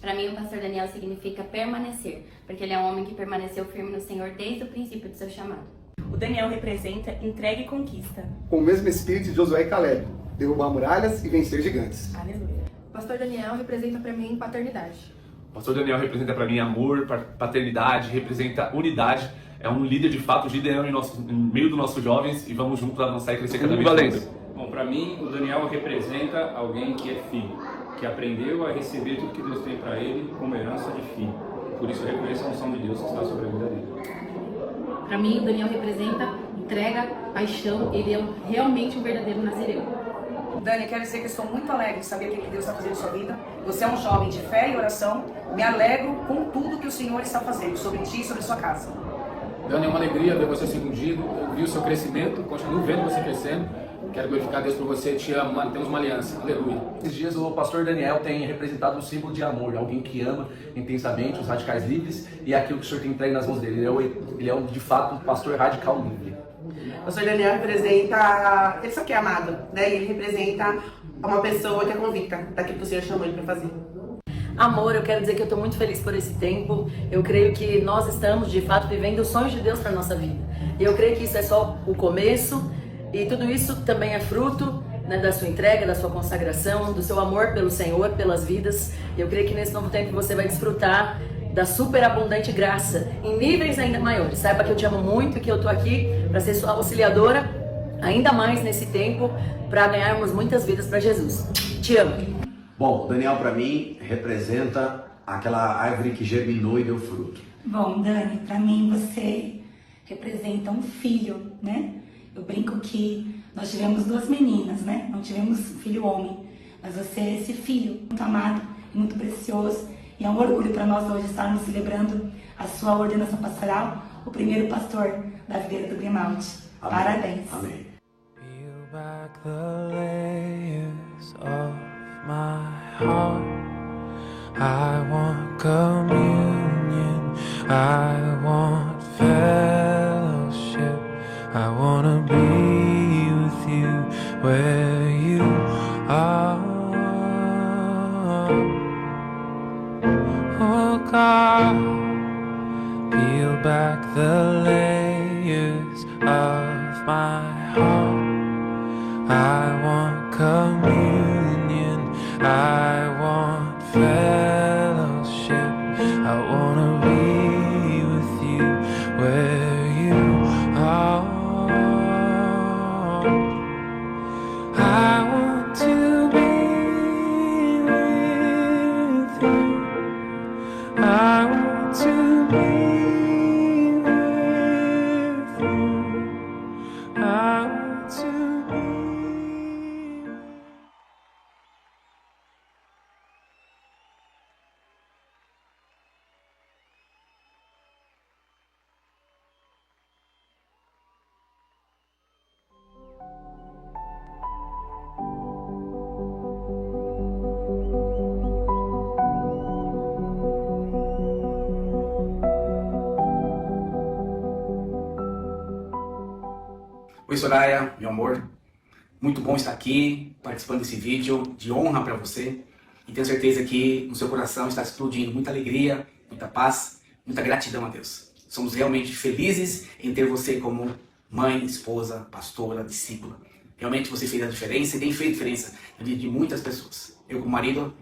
Para mim, o pastor Daniel significa permanecer, porque ele é um homem que permaneceu firme no Senhor desde o princípio do seu chamado. O Daniel representa entrega e conquista. Com o mesmo espírito de Josué e Caleb, derrubar muralhas e vencer gigantes. Aleluia. O pastor Daniel representa para mim paternidade. O pastor Daniel representa para mim amor, paternidade, representa unidade. É um líder de fato, liderando em meio dos nossos jovens e vamos juntos avançar e crescer cada vez mais. Bom, para mim, o Daniel representa alguém que é filho, que aprendeu a receber tudo que Deus tem para ele como herança de filho. Por isso eu reconheço a unção de Deus que está sobre a vida dele. Para mim, o Daniel representa entrega, paixão, ele é realmente um verdadeiro nazireu. Dani, quero dizer que estou muito alegre de saber o que Deus está fazendo em sua vida. Você é um jovem de fé e oração. Me alegro com tudo que o Senhor está fazendo sobre ti e sobre sua casa. Dani, é uma alegria ver você sendo ungido, ouvir o seu crescimento, continuo vendo você crescendo. Quero glorificar Deus por você, te amo, temos uma aliança. Aleluia. Esses dias o pastor Daniel tem representado um símbolo de amor, alguém que ama intensamente os radicais livres e aquilo que o Senhor tem entregue nas mãos dele. Ele é de fato um pastor radical livre. O pastor Daniel representa, ele só que é amado, né? Ele representa uma pessoa que é convicta daquilo que o Senhor chamou ele para fazer. Amor, eu quero dizer que eu estou muito feliz por esse tempo. Eu creio que nós estamos, de fato, vivendo os sonhos de Deus para a nossa vida. Eu creio que isso é só o começo e tudo isso também é fruto, né, da sua entrega, da sua consagração, do seu amor pelo Senhor, pelas vidas. Eu creio que nesse novo tempo você vai desfrutar da superabundante graça em níveis ainda maiores. Saiba que eu te amo muito e que eu estou aqui para ser sua auxiliadora, ainda mais nesse tempo, para ganharmos muitas vidas para Jesus. Te amo. Bom, Daniel para mim representa aquela árvore que germinou e deu fruto. Bom, Dani, para mim você representa um filho, né? Eu brinco que nós tivemos duas meninas, né? Não tivemos filho homem, mas você é esse filho muito amado e muito precioso. E é um orgulho para nós hoje estarmos celebrando a sua ordenação pastoral, o primeiro pastor da videira do Grimaldi. Amém. Parabéns. Amém. Peel back the layers of my heart. I want communion. I want fellowship. I want to be with you where you are. Oh God, peel back the layers of my heart. I want communion, I want fellowship. I want to be with you where you are. I want to be with you. I want to be with you. I want to be. Oi, Soraya, meu amor. Muito bom estar aqui, participando desse vídeo de honra para você. E tenho certeza que no seu coração está explodindo muita alegria, muita paz, muita gratidão a Deus. Somos realmente felizes em ter você como mãe, esposa, pastora, discípula. Realmente você fez a diferença e tem feito diferença na vida de muitas pessoas. Eu, como marido,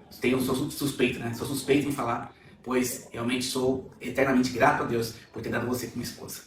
sou suspeito, né? Sou suspeito em falar, pois realmente sou eternamente grato a Deus por ter dado você como esposa.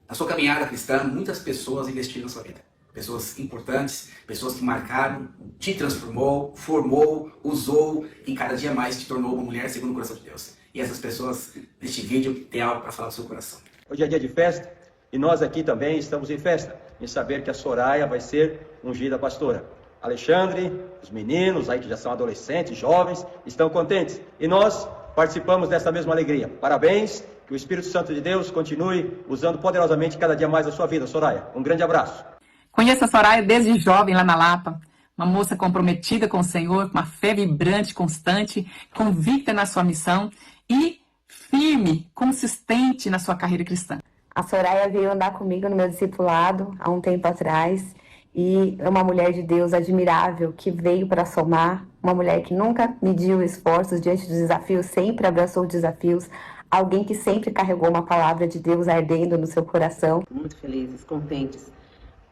Na sua caminhada cristã, muitas pessoas investiram na sua vida. Pessoas importantes, pessoas que marcaram, te transformou, formou, usou e cada dia mais te tornou uma mulher segundo o coração de Deus. E essas pessoas, neste vídeo, têm algo para falar do seu coração. Hoje é dia de festa e nós aqui também estamos em festa, em saber que a Soraya vai ser ungida pastora. Alexandre, os meninos aí que já são adolescentes, jovens, estão contentes. E nós participamos dessa mesma alegria. Parabéns, que o Espírito Santo de Deus continue usando poderosamente cada dia mais a sua vida, Soraya. Um grande abraço. Conheço a Soraya desde jovem lá na Lapa. Uma moça comprometida com o Senhor, com uma fé vibrante, constante, convicta na sua missão e firme, consistente na sua carreira cristã. A Soraya veio andar comigo no meu discipulado há um tempo atrás e é uma mulher de Deus admirável que veio para somar, uma mulher que nunca mediu esforços diante dos desafios, sempre abraçou desafios, alguém que sempre carregou uma palavra de Deus ardendo no seu coração. Muito felizes, contentes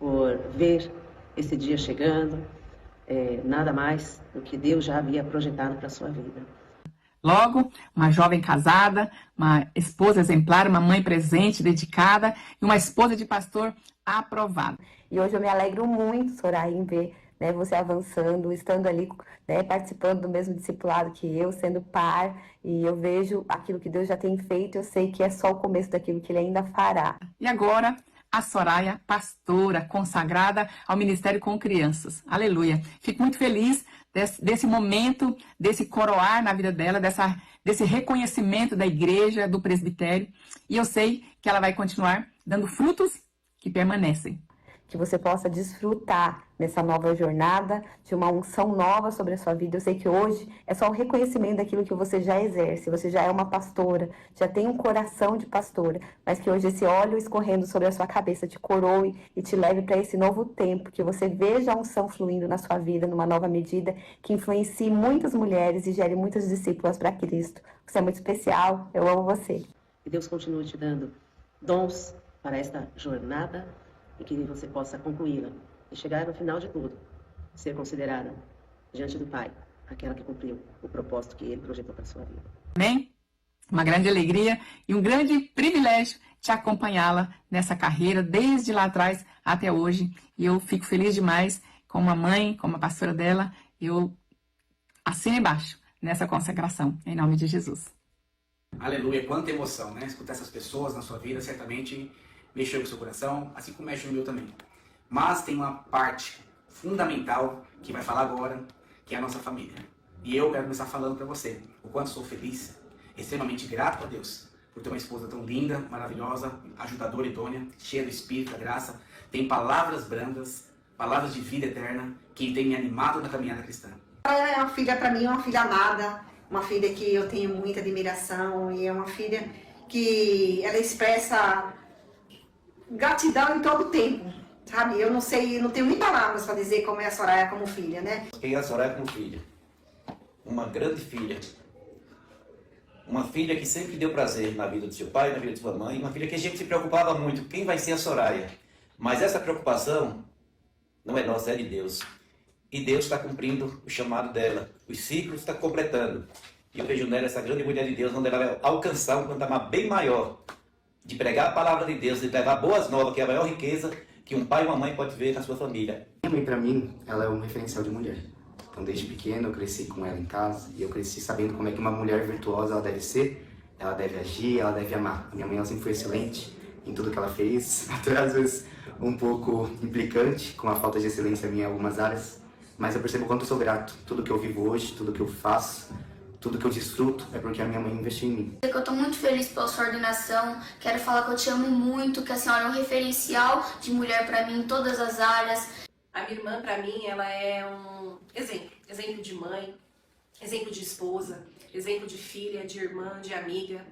por ver esse dia chegando, nada mais do que Deus já havia projetado para a sua vida. Logo, uma jovem casada, uma esposa exemplar, uma mãe presente, dedicada e uma esposa de pastor aprovada. E hoje eu me alegro muito, Soraya, em ver, né, você avançando, estando ali, né, participando do mesmo discipulado que eu, sendo par, e eu vejo aquilo que Deus já tem feito, eu sei que é só o começo daquilo que Ele ainda fará. E agora, a Soraya, pastora, consagrada ao ministério com crianças. Aleluia. Fico muito feliz desse momento, desse coroar na vida dela, desse reconhecimento da igreja, do presbitério. E eu sei que ela vai continuar dando frutos que permanecem. Que você possa desfrutar nessa nova jornada, de uma unção nova sobre a sua vida. Eu sei que hoje é só um reconhecimento daquilo que você já exerce. Você já é uma pastora, já tem um coração de pastora, mas que hoje esse óleo escorrendo sobre a sua cabeça te coroe e te leve para esse novo tempo, que você veja a unção fluindo na sua vida numa nova medida, que influencie muitas mulheres e gere muitas discípulas para Cristo. Você é muito especial, eu amo você. Que Deus continue te dando dons para esta jornada e que você possa concluí-la e chegar no final de tudo, ser considerada diante do Pai, aquela que cumpriu o propósito que Ele projetou para a sua vida. Amém? Uma grande alegria e um grande privilégio te acompanhá-la nessa carreira, desde lá atrás até hoje. E eu fico feliz demais, como a mãe, como a pastora dela, eu assino embaixo nessa consagração, em nome de Jesus. Aleluia, quanta emoção, né? Escutar essas pessoas na sua vida, certamente mexeu com o seu coração, assim como mexe no meu também. Mas tem uma parte fundamental que vai falar agora, que é a nossa família. E eu quero começar falando para você o quanto sou feliz, extremamente grato a Deus por ter uma esposa tão linda, maravilhosa, ajudadora, idônea, cheia do Espírito, da graça. Tem palavras brandas, palavras de vida eterna, que tem me animado na caminhada cristã. Ela é uma filha, para mim, uma filha amada, uma filha que eu tenho muita admiração e é uma filha que ela expressa gratidão em todo o tempo, sabe? Eu não sei, não tenho nem palavras para dizer como é a Soraya como filha, né? Quem é a Soraya como filha? Uma grande filha. Uma filha que sempre deu prazer na vida do seu pai, na vida de sua mãe. Uma filha que a gente se preocupava muito, quem vai ser a Soraya? Mas essa preocupação não é nossa, é de Deus. E Deus está cumprindo o chamado dela. Os ciclos está completando. E eu vejo nela essa grande mulher de Deus, onde ela vai alcançar um patamar bem maior de pregar a palavra de Deus, de levar boas novas, que é a maior riqueza que um pai e uma mãe pode ver na sua família. Minha mãe, para mim, ela é um referencial de mulher. Então, desde pequeno, eu cresci com ela em casa e eu cresci sabendo como é que uma mulher virtuosa ela deve ser, ela deve agir, ela deve amar. A minha mãe ela sempre foi excelente em tudo que ela fez, até às vezes um pouco implicante com a falta de excelência minha em algumas áreas, mas eu percebo o quanto eu sou grato. Tudo que eu vivo hoje, tudo que eu faço, tudo que eu desfruto é porque a minha mãe investiu em mim. Eu estou muito feliz pela sua ordenação, quero falar que eu te amo muito, que a senhora é um referencial de mulher para mim em todas as áreas. A minha irmã, para mim, ela é um exemplo de mãe, exemplo de esposa, exemplo de filha, de irmã, de amiga.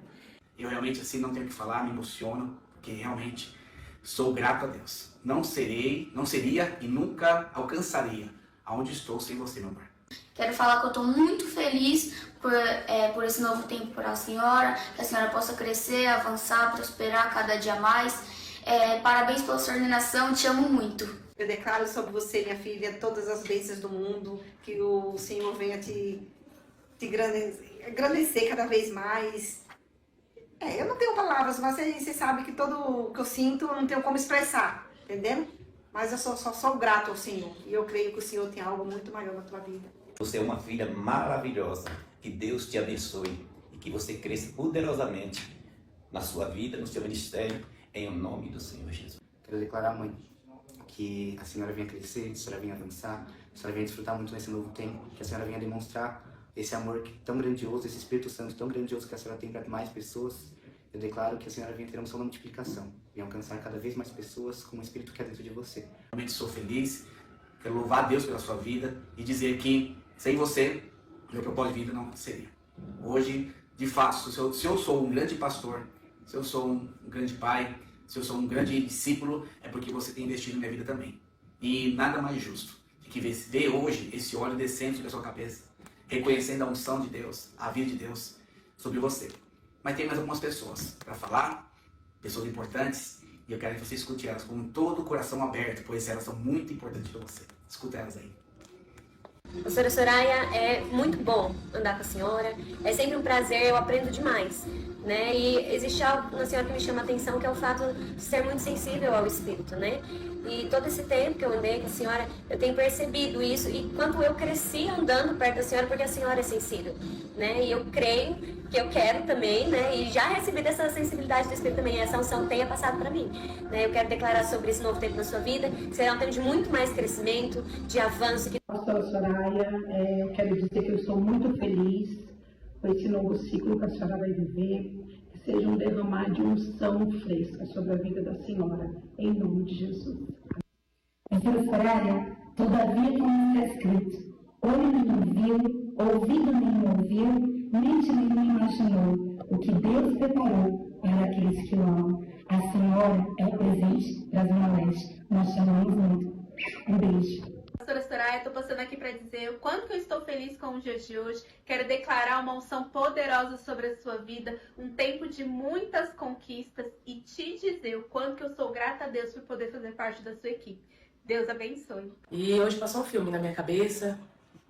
Eu realmente assim não tenho o que falar, me emociono, porque realmente sou grato a Deus. Não seria e nunca alcançaria aonde estou sem você, meu pai. Quero falar que eu estou muito feliz por esse novo tempo para a senhora, que a senhora possa crescer, avançar, prosperar cada dia mais. Parabéns pela sua ordenação, te amo muito. Eu declaro sobre você, minha filha, todas as bênçãos do mundo, que o Senhor venha te engrandecer cada vez mais. Eu não tenho palavras, mas você sabe que tudo o que eu sinto eu não tenho como expressar, entendeu? Mas eu só sou grato ao Senhor, e eu creio que o Senhor tem algo muito maior na tua vida. Você é uma filha maravilhosa, que Deus te abençoe e que você cresça poderosamente na sua vida, no seu ministério, em nome do Senhor Jesus. Quero declarar, mãe, que a senhora venha crescer, que a senhora venha avançar, que a senhora venha desfrutar muito nesse novo tempo, que a senhora venha demonstrar esse amor tão grandioso, esse Espírito Santo tão grandioso que a senhora tem para mais pessoas. Eu declaro que a senhora venha ter uma unção da multiplicação, venha alcançar cada vez mais pessoas com o Espírito que é dentro de você. Realmente sou feliz, quero louvar a Deus pela sua vida e dizer que sem você, meu propósito de vida não seria. Hoje, de fato, se eu sou um grande pastor, se eu sou um grande pai, se eu sou um grande discípulo, é porque você tem investido na minha vida também. E nada mais justo do que ver hoje esse óleo descendo sobre a sua cabeça, reconhecendo a unção de Deus, a vida de Deus sobre você. Mas tem mais algumas pessoas para falar, pessoas importantes, e eu quero que você escute elas com todo o coração aberto, pois elas são muito importantes para você. Escuta elas aí. Pastora Soraya, é muito bom andar com a senhora, é sempre um prazer, eu aprendo demais, né? E existe algo na senhora que me chama a atenção, que é o fato de ser muito sensível ao Espírito, né? E todo esse tempo que eu andei com a senhora, eu tenho percebido isso, e quanto eu cresci andando perto da senhora, porque a senhora é sensível, né? E eu creio que eu quero também, né? E já recebi dessa sensibilidade do Espírito também, essa unção tenha passado para mim, né? Eu quero declarar sobre esse novo tempo na sua vida, que será um tempo de muito mais crescimento, de avanço. Pastora Soraya, eu quero dizer que eu estou muito feliz com esse novo ciclo que a senhora vai viver, que seja um derramar de unção fresca sobre a vida da senhora, em nome de Jesus. Pastora Soraya, todavia como está escrito, olho nenhum viu, ouvido nenhum ouviu, mente nenhuma imaginou o que Deus preparou para aqueles que o amam. A senhora é o presente da Zona Leste. Nós chamamos muito. Um beijo. Pastora Soraya, estou passando aqui para dizer o quanto que eu estou feliz com o dia de hoje. Quero declarar uma unção poderosa sobre a sua vida, um tempo de muitas conquistas e te dizer o quanto que eu sou grata a Deus por poder fazer parte da sua equipe. Deus abençoe. E hoje passou um filme na minha cabeça,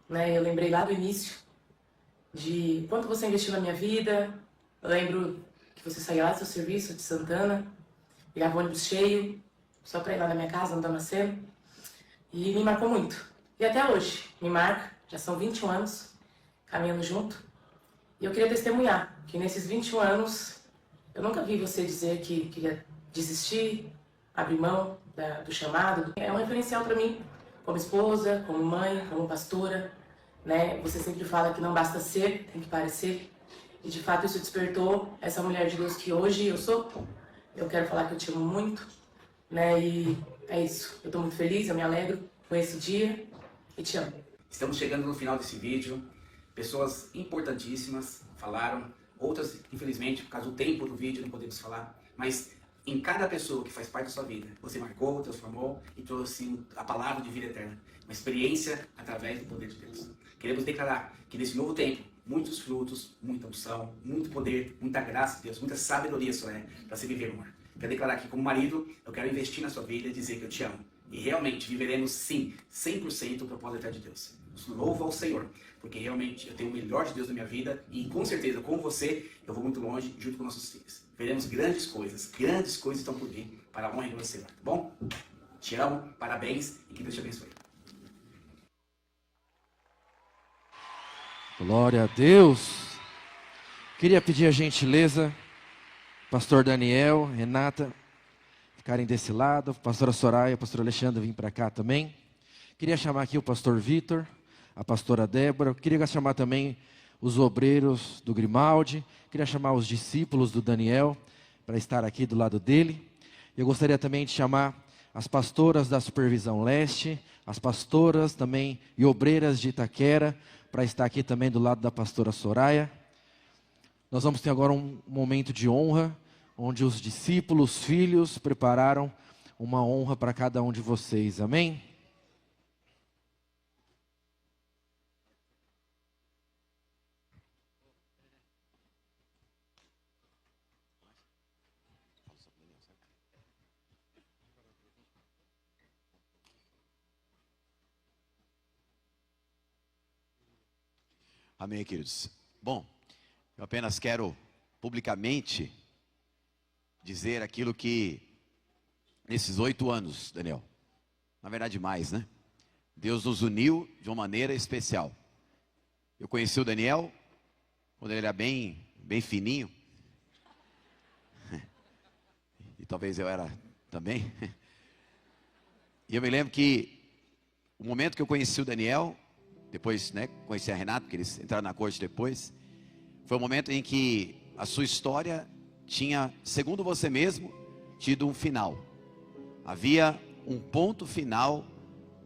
né? Eu lembrei lá do início de quanto você investiu na minha vida. Eu lembro que você saía lá do seu serviço de Santana, pegava o ônibus cheio, só para ir lá na minha casa, no Damasceno. E me marcou muito. E até hoje me marca, já são 21 anos caminhando junto. E eu queria testemunhar que nesses 21 anos eu nunca vi você dizer que queria desistir, abrir mão do chamado. É um referencial para mim, como esposa, como mãe, como pastora, né? Você sempre fala que não basta ser, tem que parecer. E de fato isso despertou essa mulher de Deus que hoje eu sou. Eu quero falar que eu te amo muito, né? E é isso. Eu estou muito feliz, eu me alegro com esse dia e te amo. Estamos chegando no final desse vídeo. Pessoas importantíssimas falaram, outras, infelizmente, por causa do tempo do vídeo, não podemos falar, mas em cada pessoa que faz parte da sua vida, você marcou, transformou e trouxe a palavra de vida eterna, uma experiência através do poder de Deus. Queremos declarar que nesse novo tempo, muitos frutos, muita unção, muito poder, muita graça de Deus, muita sabedoria só para se viver, amor. Quero declarar que como marido, eu quero investir na sua vida e dizer que eu te amo. E realmente viveremos sim, 100% o propósito eterno de Deus. Eu louvo ao Senhor, porque realmente eu tenho o melhor de Deus na minha vida e com certeza com você eu vou muito longe junto com nossos filhos. Veremos grandes coisas estão por vir para a honra e glória do Senhor, tá bom? Te amo, parabéns e que Deus te abençoe. Glória a Deus. Queria pedir a gentileza, pastor Daniel, Renata, ficarem desse lado, pastora Soraya, pastor Alexandre, vim para cá também. Queria chamar aqui o pastor Vitor, a pastora Débora, queria chamar também os obreiros do Grimaldi, queria chamar os discípulos do Daniel para estar aqui do lado dele. Eu gostaria também de chamar as pastoras da Supervisão Leste, as pastoras também e obreiras de Itaquera, para estar aqui também do lado da pastora Soraya. Nós vamos ter agora um momento de honra, onde os discípulos, filhos, prepararam uma honra para cada um de vocês. Amém? Amém, queridos. Bom, eu apenas quero publicamente dizer aquilo que, nesses 8 anos, Daniel, na verdade mais, né? Deus nos uniu de uma maneira especial. Eu conheci o Daniel quando ele era bem fininho. E talvez eu era também. E eu me lembro que o momento que eu conheci o Daniel, depois, né, conheci a Renata, porque eles entraram na corte depois, foi o momento em que a sua história tinha, segundo você mesmo, tido um final. Havia um ponto final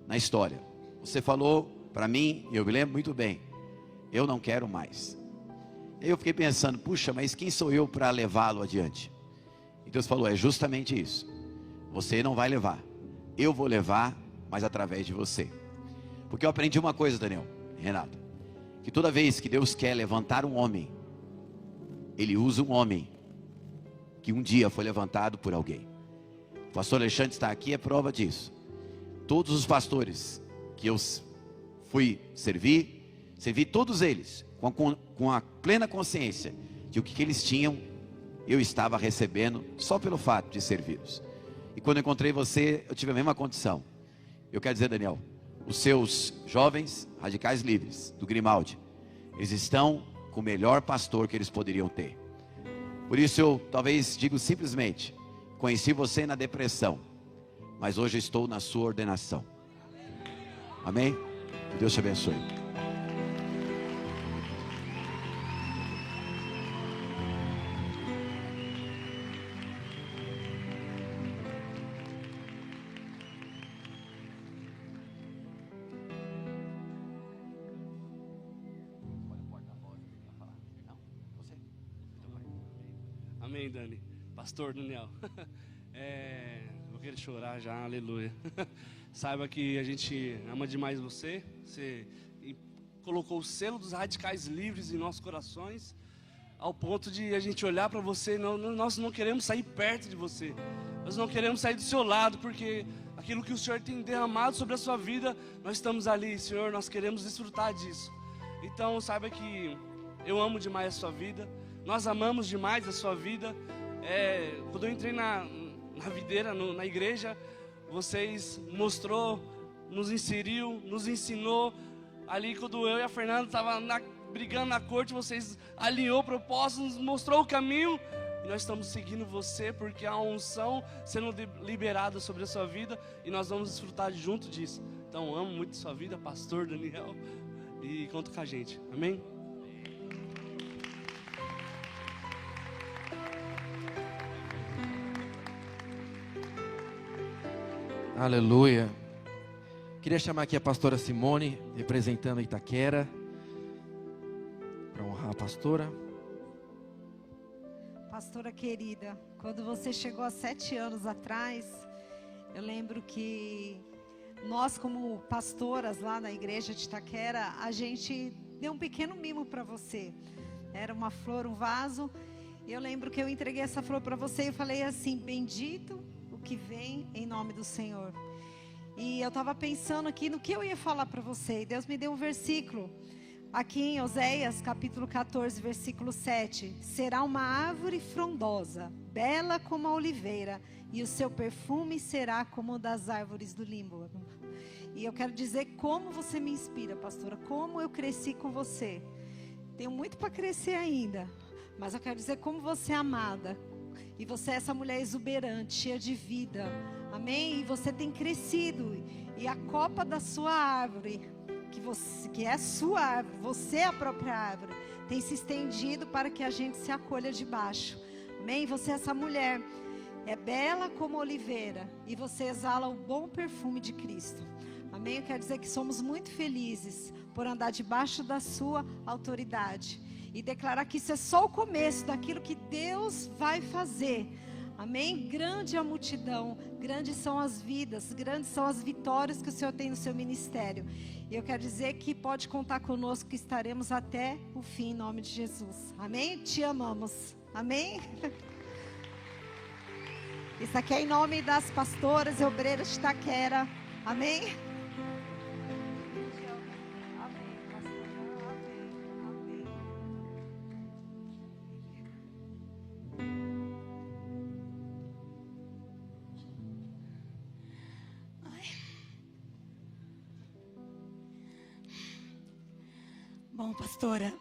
na história. Você falou para mim, eu me lembro muito bem, eu não quero mais. Eu fiquei pensando, puxa, mas quem sou eu para levá-lo adiante? E Deus falou, é justamente isso. Você não vai levar, eu vou levar, mas através de você. Porque eu aprendi uma coisa, Daniel, Renato, que toda vez que Deus quer levantar um homem, Ele usa um homem que um dia foi levantado por alguém. O pastor Alexandre está aqui, é prova disso. Todos os pastores que eu fui servi todos eles com a plena consciência de o que eles tinham, eu estava recebendo só pelo fato de servi-los. E quando eu encontrei você, eu tive a mesma condição. Eu quero dizer, Daniel, os seus jovens radicais livres do Grimaldi, eles estão com o melhor pastor que eles poderiam ter. Por isso eu talvez digo simplesmente, conheci você na depressão, mas hoje eu estou na sua ordenação. Amém? Que Deus te abençoe. Amém, Dani. Pastor Daniel. Vou querer chorar já, aleluia. Saiba que a gente ama demais você. Você colocou o selo dos radicais livres em nossos corações, ao ponto de a gente olhar para você, nós não queremos sair perto de você. Nós não queremos sair do seu lado, porque aquilo que o Senhor tem derramado sobre a sua vida, nós estamos ali, Senhor, nós queremos desfrutar disso. Então, saiba que eu amo demais a sua vida. Nós amamos demais a sua vida. Quando eu entrei na videira, na igreja, vocês nos inseriu, nos ensinou. Ali quando eu e a Fernanda estavam brigando na corte, vocês alinhou propósitos, nos mostrou o caminho. E nós estamos seguindo você, porque há uma unção sendo liberada sobre a sua vida. E nós vamos desfrutar junto disso. Então amo muito a sua vida, pastor Daniel. E conta com a gente, amém? Aleluia. Queria chamar aqui a pastora Simone, representando Itaquera, para honrar a pastora. Pastora querida, quando você chegou há 7 anos atrás, eu lembro que nós, como pastoras lá na igreja de Itaquera, a gente deu um pequeno mimo para você. Era uma flor, um vaso. E eu lembro que eu entreguei essa flor para você e eu falei assim: bendito o que vem em nome do Senhor. E eu estava pensando aqui no que eu ia falar para você. E Deus me deu um versículo. Aqui em Oséias, capítulo 14, versículo 7. Será uma árvore frondosa, bela como a oliveira, e o seu perfume será como o das árvores do Líbano. E eu quero dizer como você me inspira, pastora, como eu cresci com você. Tenho muito para crescer ainda, mas eu quero dizer como você é amada. E você é essa mulher exuberante, cheia de vida. Amém? E você tem crescido. E a copa da sua árvore, que é a sua árvore, você é a própria árvore, tem se estendido para que a gente se acolha debaixo. Amém? Você é essa mulher, é bela como oliveira, e você exala o bom perfume de Cristo. Amém? Eu quero dizer que somos muito felizes por andar debaixo da sua autoridade. E declarar que isso é só o começo daquilo que Deus vai fazer. Amém? Grande é a multidão, grandes são as vidas, grandes são as vitórias que o Senhor tem no seu ministério. E eu quero dizer que pode contar conosco, que estaremos até o fim, em nome de Jesus. Amém? Te amamos. Amém? Isso aqui é em nome das pastoras e obreiras de Itaquera. Amém? Amém, pastor. Amém. Bom, pastora,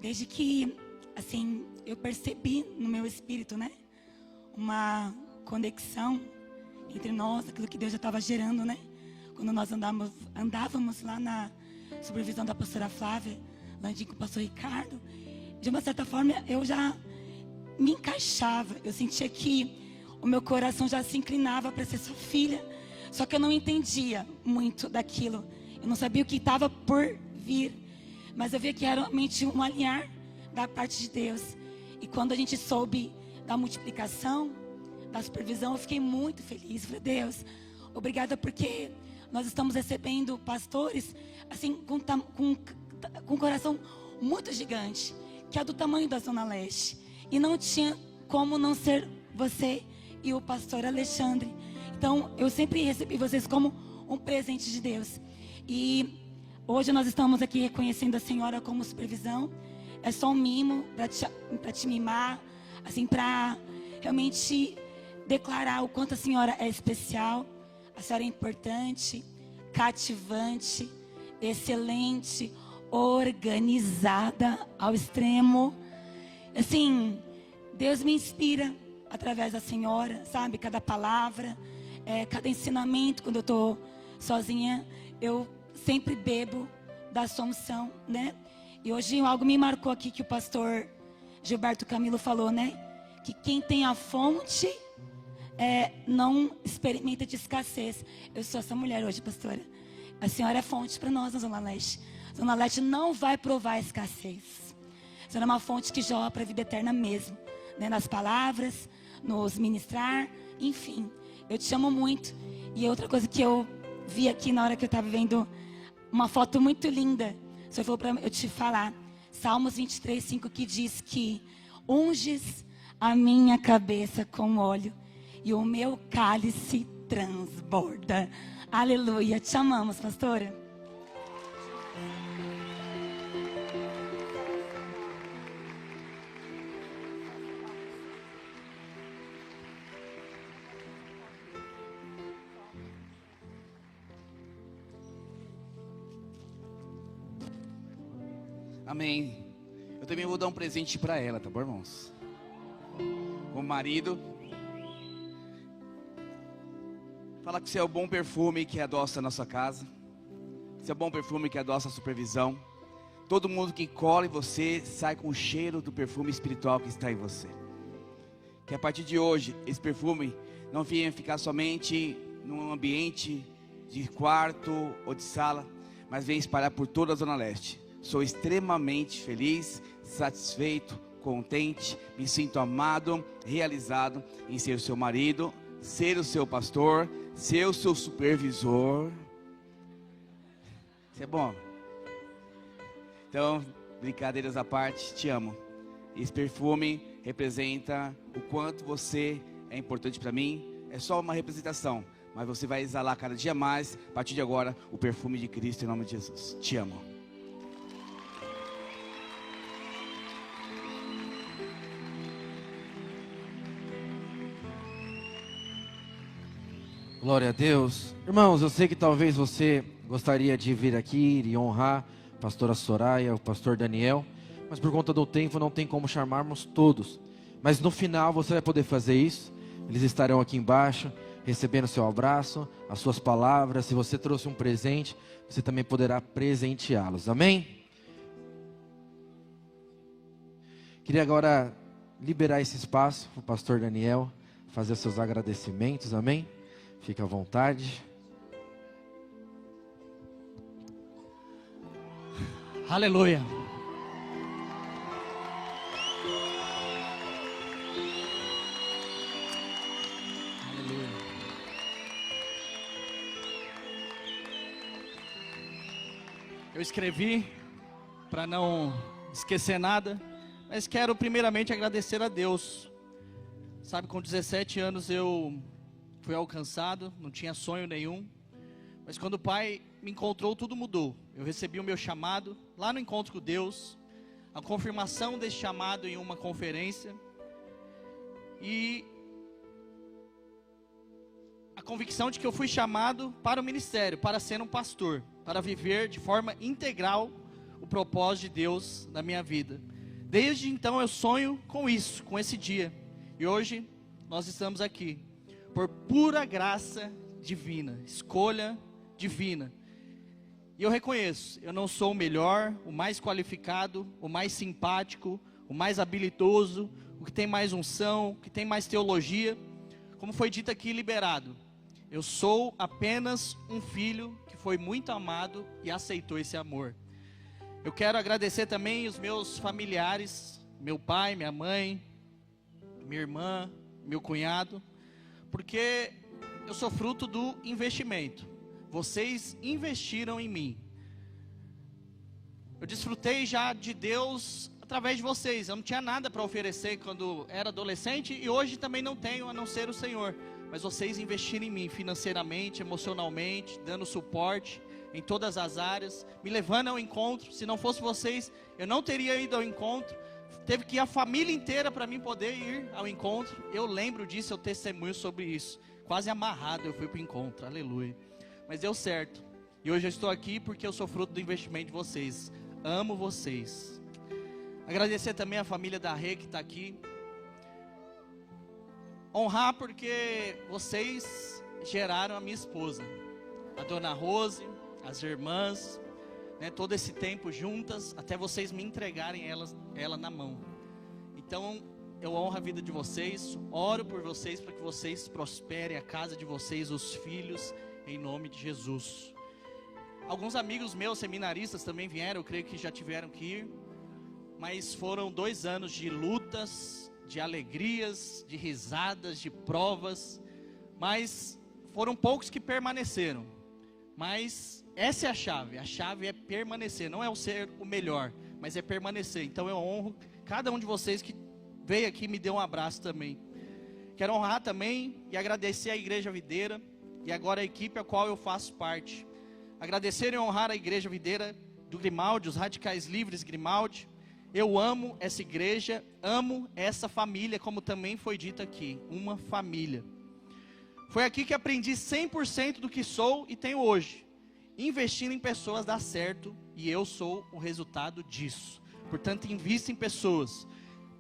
desde que, assim, eu percebi no meu espírito, né, uma conexão entre nós, aquilo que Deus já estava gerando, né, quando nós andávamos lá na supervisão da pastora Flávia, Landim com o pastor Ricardo, de uma certa forma eu já me encaixava, eu sentia que o meu coração já se inclinava para ser sua filha, só que eu não entendia muito daquilo, eu não sabia o que estava por vir, mas eu via que era realmente um alinhar da parte de Deus. E quando a gente soube da multiplicação, da supervisão, eu fiquei muito feliz. Falei, Deus, obrigada porque nós estamos recebendo pastores assim com um coração muito gigante, que é do tamanho da Zona Leste. E não tinha como não ser você e o pastor Alexandre. Então, eu sempre recebi vocês como um presente de Deus. E hoje nós estamos aqui reconhecendo a senhora como supervisão. É só um mimo para te mimar, assim, para realmente declarar o quanto a senhora é especial. A senhora é importante, cativante, excelente, organizada ao extremo. Assim, Deus me inspira através da senhora, sabe? Cada palavra, cada ensinamento. Quando eu estou sozinha, eu sempre bebo da sua unção, né? E hoje algo me marcou aqui que o pastor Gilberto Camilo falou, né? Que quem tem a fonte não experimenta de escassez. Eu sou essa mulher hoje, pastora. A senhora é fonte para nós na Zona Leste. A Zona Leste não vai provar a escassez. A senhora é uma fonte que joga para a vida eterna mesmo, né? Nas palavras, nos ministrar, enfim. Eu te amo muito. E outra coisa que eu vi aqui na hora que eu estava vendo uma foto muito linda, o Senhor falou para eu te falar, Salmos 23:5, que diz que unges a minha cabeça com óleo e o meu cálice transborda. Aleluia. Te amamos, pastora. Amém. Eu também vou dar um presente para ela, tá bom, irmãos? Como marido, fala que você é o bom perfume que adoça a nossa casa. Você é o bom perfume que adoça a supervisão. Todo mundo que cola em você sai com o cheiro do perfume espiritual que está em você. Que a partir de hoje, esse perfume não venha ficar somente num ambiente de quarto ou de sala, mas venha espalhar por toda a Zona Leste. Sou extremamente feliz, satisfeito, contente, me sinto amado, realizado em ser o seu marido, ser o seu pastor, ser o seu supervisor. Isso é bom. Então, brincadeiras à parte, te amo. Esse perfume representa o quanto você é importante para mim. É só uma representação, mas você vai exalar cada dia mais, a partir de agora, o perfume de Cristo em nome de Jesus. Te amo. Glória a Deus. Irmãos, eu sei que talvez você gostaria de vir aqui e honrar a pastora Soraya, o pastor Daniel, mas por conta do tempo não tem como chamarmos todos. Mas no final você vai poder fazer isso. Eles estarão aqui embaixo, recebendo seu abraço, as suas palavras. Se você trouxe um presente, você também poderá presenteá-los. Amém? Queria agora liberar esse espaço para o pastor Daniel fazer os seus agradecimentos. Amém? Fica à vontade. Aleluia. Aleluia. Eu escrevi para não esquecer nada, mas quero primeiramente agradecer a Deus. Sabe, com 17 anos eu fui alcançado, não tinha sonho nenhum, mas quando o Pai me encontrou, tudo mudou. Eu recebi o meu chamado lá no encontro com Deus, a confirmação desse chamado em uma conferência, e a convicção de que eu fui chamado para o ministério, para ser um pastor, para viver de forma integral o propósito de Deus na minha vida. Desde então eu sonho com isso, com esse dia. E hoje nós estamos aqui por pura graça divina, escolha divina. E eu reconheço, eu não sou o melhor, o mais qualificado, o mais simpático, o mais habilidoso, o que tem mais unção, o que tem mais teologia. Como foi dito aqui, liberado. Eu sou apenas um filho que foi muito amado e aceitou esse amor. Eu quero agradecer também os meus familiares, meu pai, minha mãe, minha irmã, meu cunhado, porque eu sou fruto do investimento. Vocês investiram em mim. Eu desfrutei já de Deus através de vocês. Eu não tinha nada para oferecer quando era adolescente e hoje também não tenho, a não ser o Senhor. Mas vocês investiram em mim financeiramente, emocionalmente, dando suporte em todas as áreas, me levando ao encontro. Se não fosse vocês, eu não teria ido ao encontro. Teve que ir a família inteira para mim poder ir ao encontro. Eu lembro disso, eu testemunho sobre isso. Quase amarrado eu fui para o encontro, aleluia. Mas deu certo. E hoje eu estou aqui porque eu sou fruto do investimento de vocês. Amo vocês. Agradecer também a família da Rê que está aqui. Honrar porque vocês geraram a minha esposa. A dona Rose, as irmãs, né, todo esse tempo juntas, até vocês me entregarem ela na mão. Então, eu honro a vida de vocês, oro por vocês para que vocês prosperem a casa de vocês, os filhos, em nome de Jesus. Alguns amigos meus, seminaristas, também vieram, eu creio que já tiveram que ir, mas foram 2 anos de lutas, de alegrias, de risadas, de provas, mas foram poucos que permaneceram. Mas essa é a chave é permanecer, não é o ser o melhor, mas é permanecer. Então eu honro cada um de vocês que veio aqui e me deu um abraço também. Quero honrar também e agradecer a Igreja Videira e agora a equipe a qual eu faço parte. Agradecer e honrar a Igreja Videira do Grimaldi, os Radicais Livres Grimaldi. Eu amo essa igreja, amo essa família, como também foi dito aqui, uma família. Foi aqui que aprendi 100% do que sou e tenho hoje. Investindo em pessoas dá certo e eu sou o resultado disso. Portanto, invista em pessoas.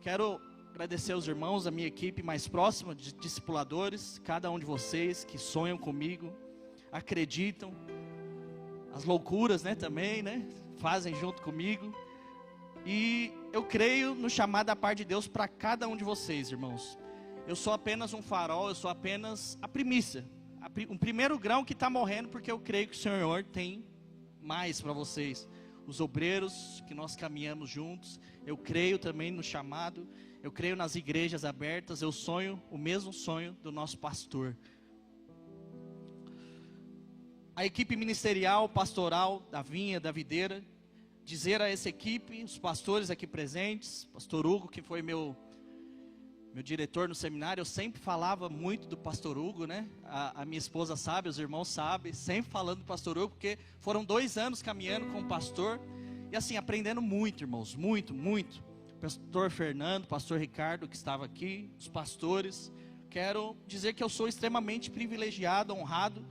Quero agradecer aos irmãos, a minha equipe mais próxima de discipuladores, cada um de vocês que sonham comigo, acreditam, as loucuras, né, também, né, fazem junto comigo. E eu creio no chamado da parte de Deus para cada um de vocês, irmãos. Eu sou apenas um farol, eu sou apenas a primícia, um primeiro grão que está morrendo, porque eu creio que o Senhor tem mais para vocês. Os obreiros que nós caminhamos juntos, eu creio também no chamado, eu creio nas igrejas abertas, eu sonho o mesmo sonho do nosso pastor. A equipe ministerial, pastoral, da vinha, da videira, dizer a essa equipe, os pastores aqui presentes, pastor Hugo, que foi meu diretor no seminário, eu sempre falava muito do pastor Hugo, né? A minha esposa sabe, os irmãos sabem, sempre falando do pastor Hugo, porque foram 2 anos caminhando com o pastor, e assim, aprendendo muito, irmãos, muito, muito. Pastor Fernando, pastor Ricardo, que estava aqui, os pastores. Quero dizer que eu sou extremamente privilegiado, honrado,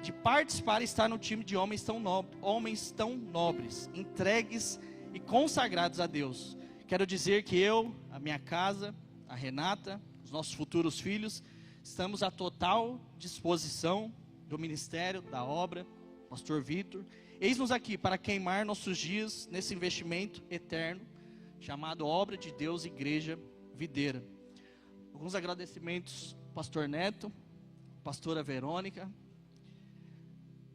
de participar e estar no time de homens tão nobres, entregues e consagrados a Deus. Quero dizer que eu, a minha casa, a Renata, os nossos futuros filhos, estamos à total disposição do ministério, da obra, pastor Vitor. Eis-nos aqui para queimar nossos dias nesse investimento eterno, chamado Obra de Deus Igreja Videira. Alguns agradecimentos, pastor Neto, pastora Verônica.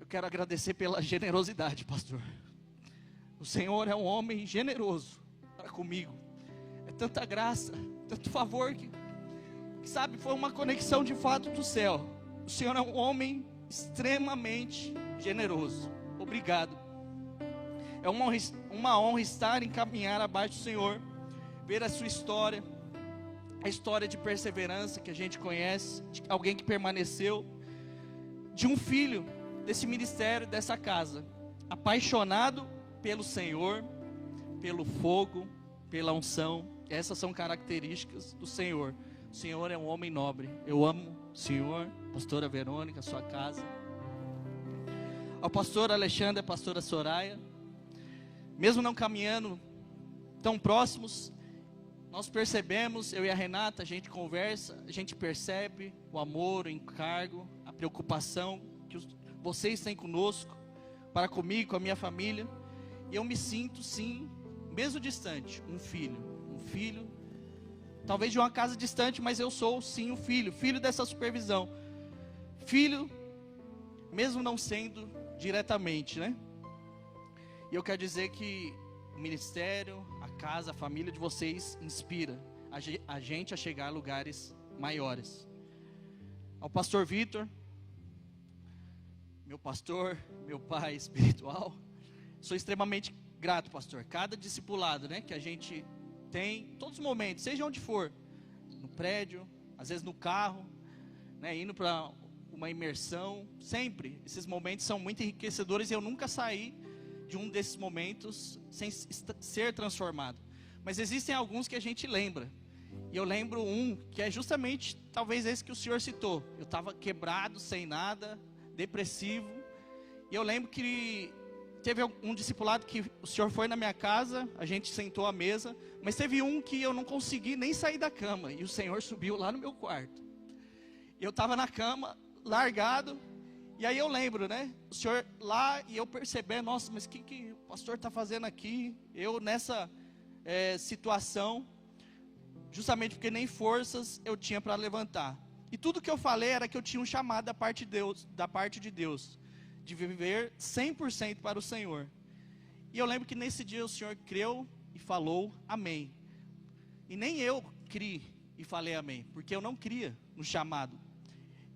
Eu quero agradecer pela generosidade, pastor. O Senhor é um homem generoso para comigo. É tanta graça, tanto favor que sabe, foi uma conexão de fato do céu. O Senhor é um homem extremamente generoso. Obrigado. É uma honra estar e caminhar abaixo do Senhor, ver a sua história, a história de perseverança que a gente conhece, de alguém que permaneceu, de um filho desse ministério, dessa casa, apaixonado pelo Senhor, pelo fogo, pela unção. Essas são características do Senhor. O Senhor é um homem nobre. Eu amo o Senhor, pastora Verônica, sua casa. ao pastor Alexandre e à pastora Soraya. Mesmo não caminhando tão próximos, nós percebemos, eu e a Renata, a gente conversa, a gente percebe o amor, o encargo, a preocupação que vocês têm conosco, para comigo, com a minha família. E eu me sinto, sim, mesmo distante, um filho, talvez de uma casa distante, mas eu sou, sim, um filho dessa supervisão. Filho, mesmo não sendo diretamente, né? E eu quero dizer que o ministério, a casa, a família de vocês inspira a gente a chegar a lugares maiores. Ao pastor Vitor, meu pastor, meu pai espiritual, sou extremamente grato, pastor. Cada discipulado, né, que a gente tem, todos os momentos, seja onde for, no prédio, às vezes no carro, né, indo para uma imersão, sempre, esses momentos são muito enriquecedores e eu nunca saí de um desses momentos sem ser transformado. Mas existem alguns que a gente lembra, e eu lembro um que é justamente, talvez esse que o senhor citou. Eu estava quebrado, sem nada, depressivo, e eu lembro que teve um discipulado que o senhor foi na minha casa, a gente sentou à mesa, mas teve um que eu não consegui nem sair da cama, e o senhor subiu lá no meu quarto. Eu estava na cama, largado, e aí eu lembro, né, o senhor lá, e eu percebi, nossa, mas o que o pastor está fazendo aqui? Eu nessa situação, justamente porque nem forças eu tinha para levantar. E tudo que eu falei era que eu tinha um chamado da parte de Deus, de viver 100% para o Senhor. E eu lembro que nesse dia o Senhor creu e falou amém. E nem eu criei e falei amém, porque eu não cria no chamado.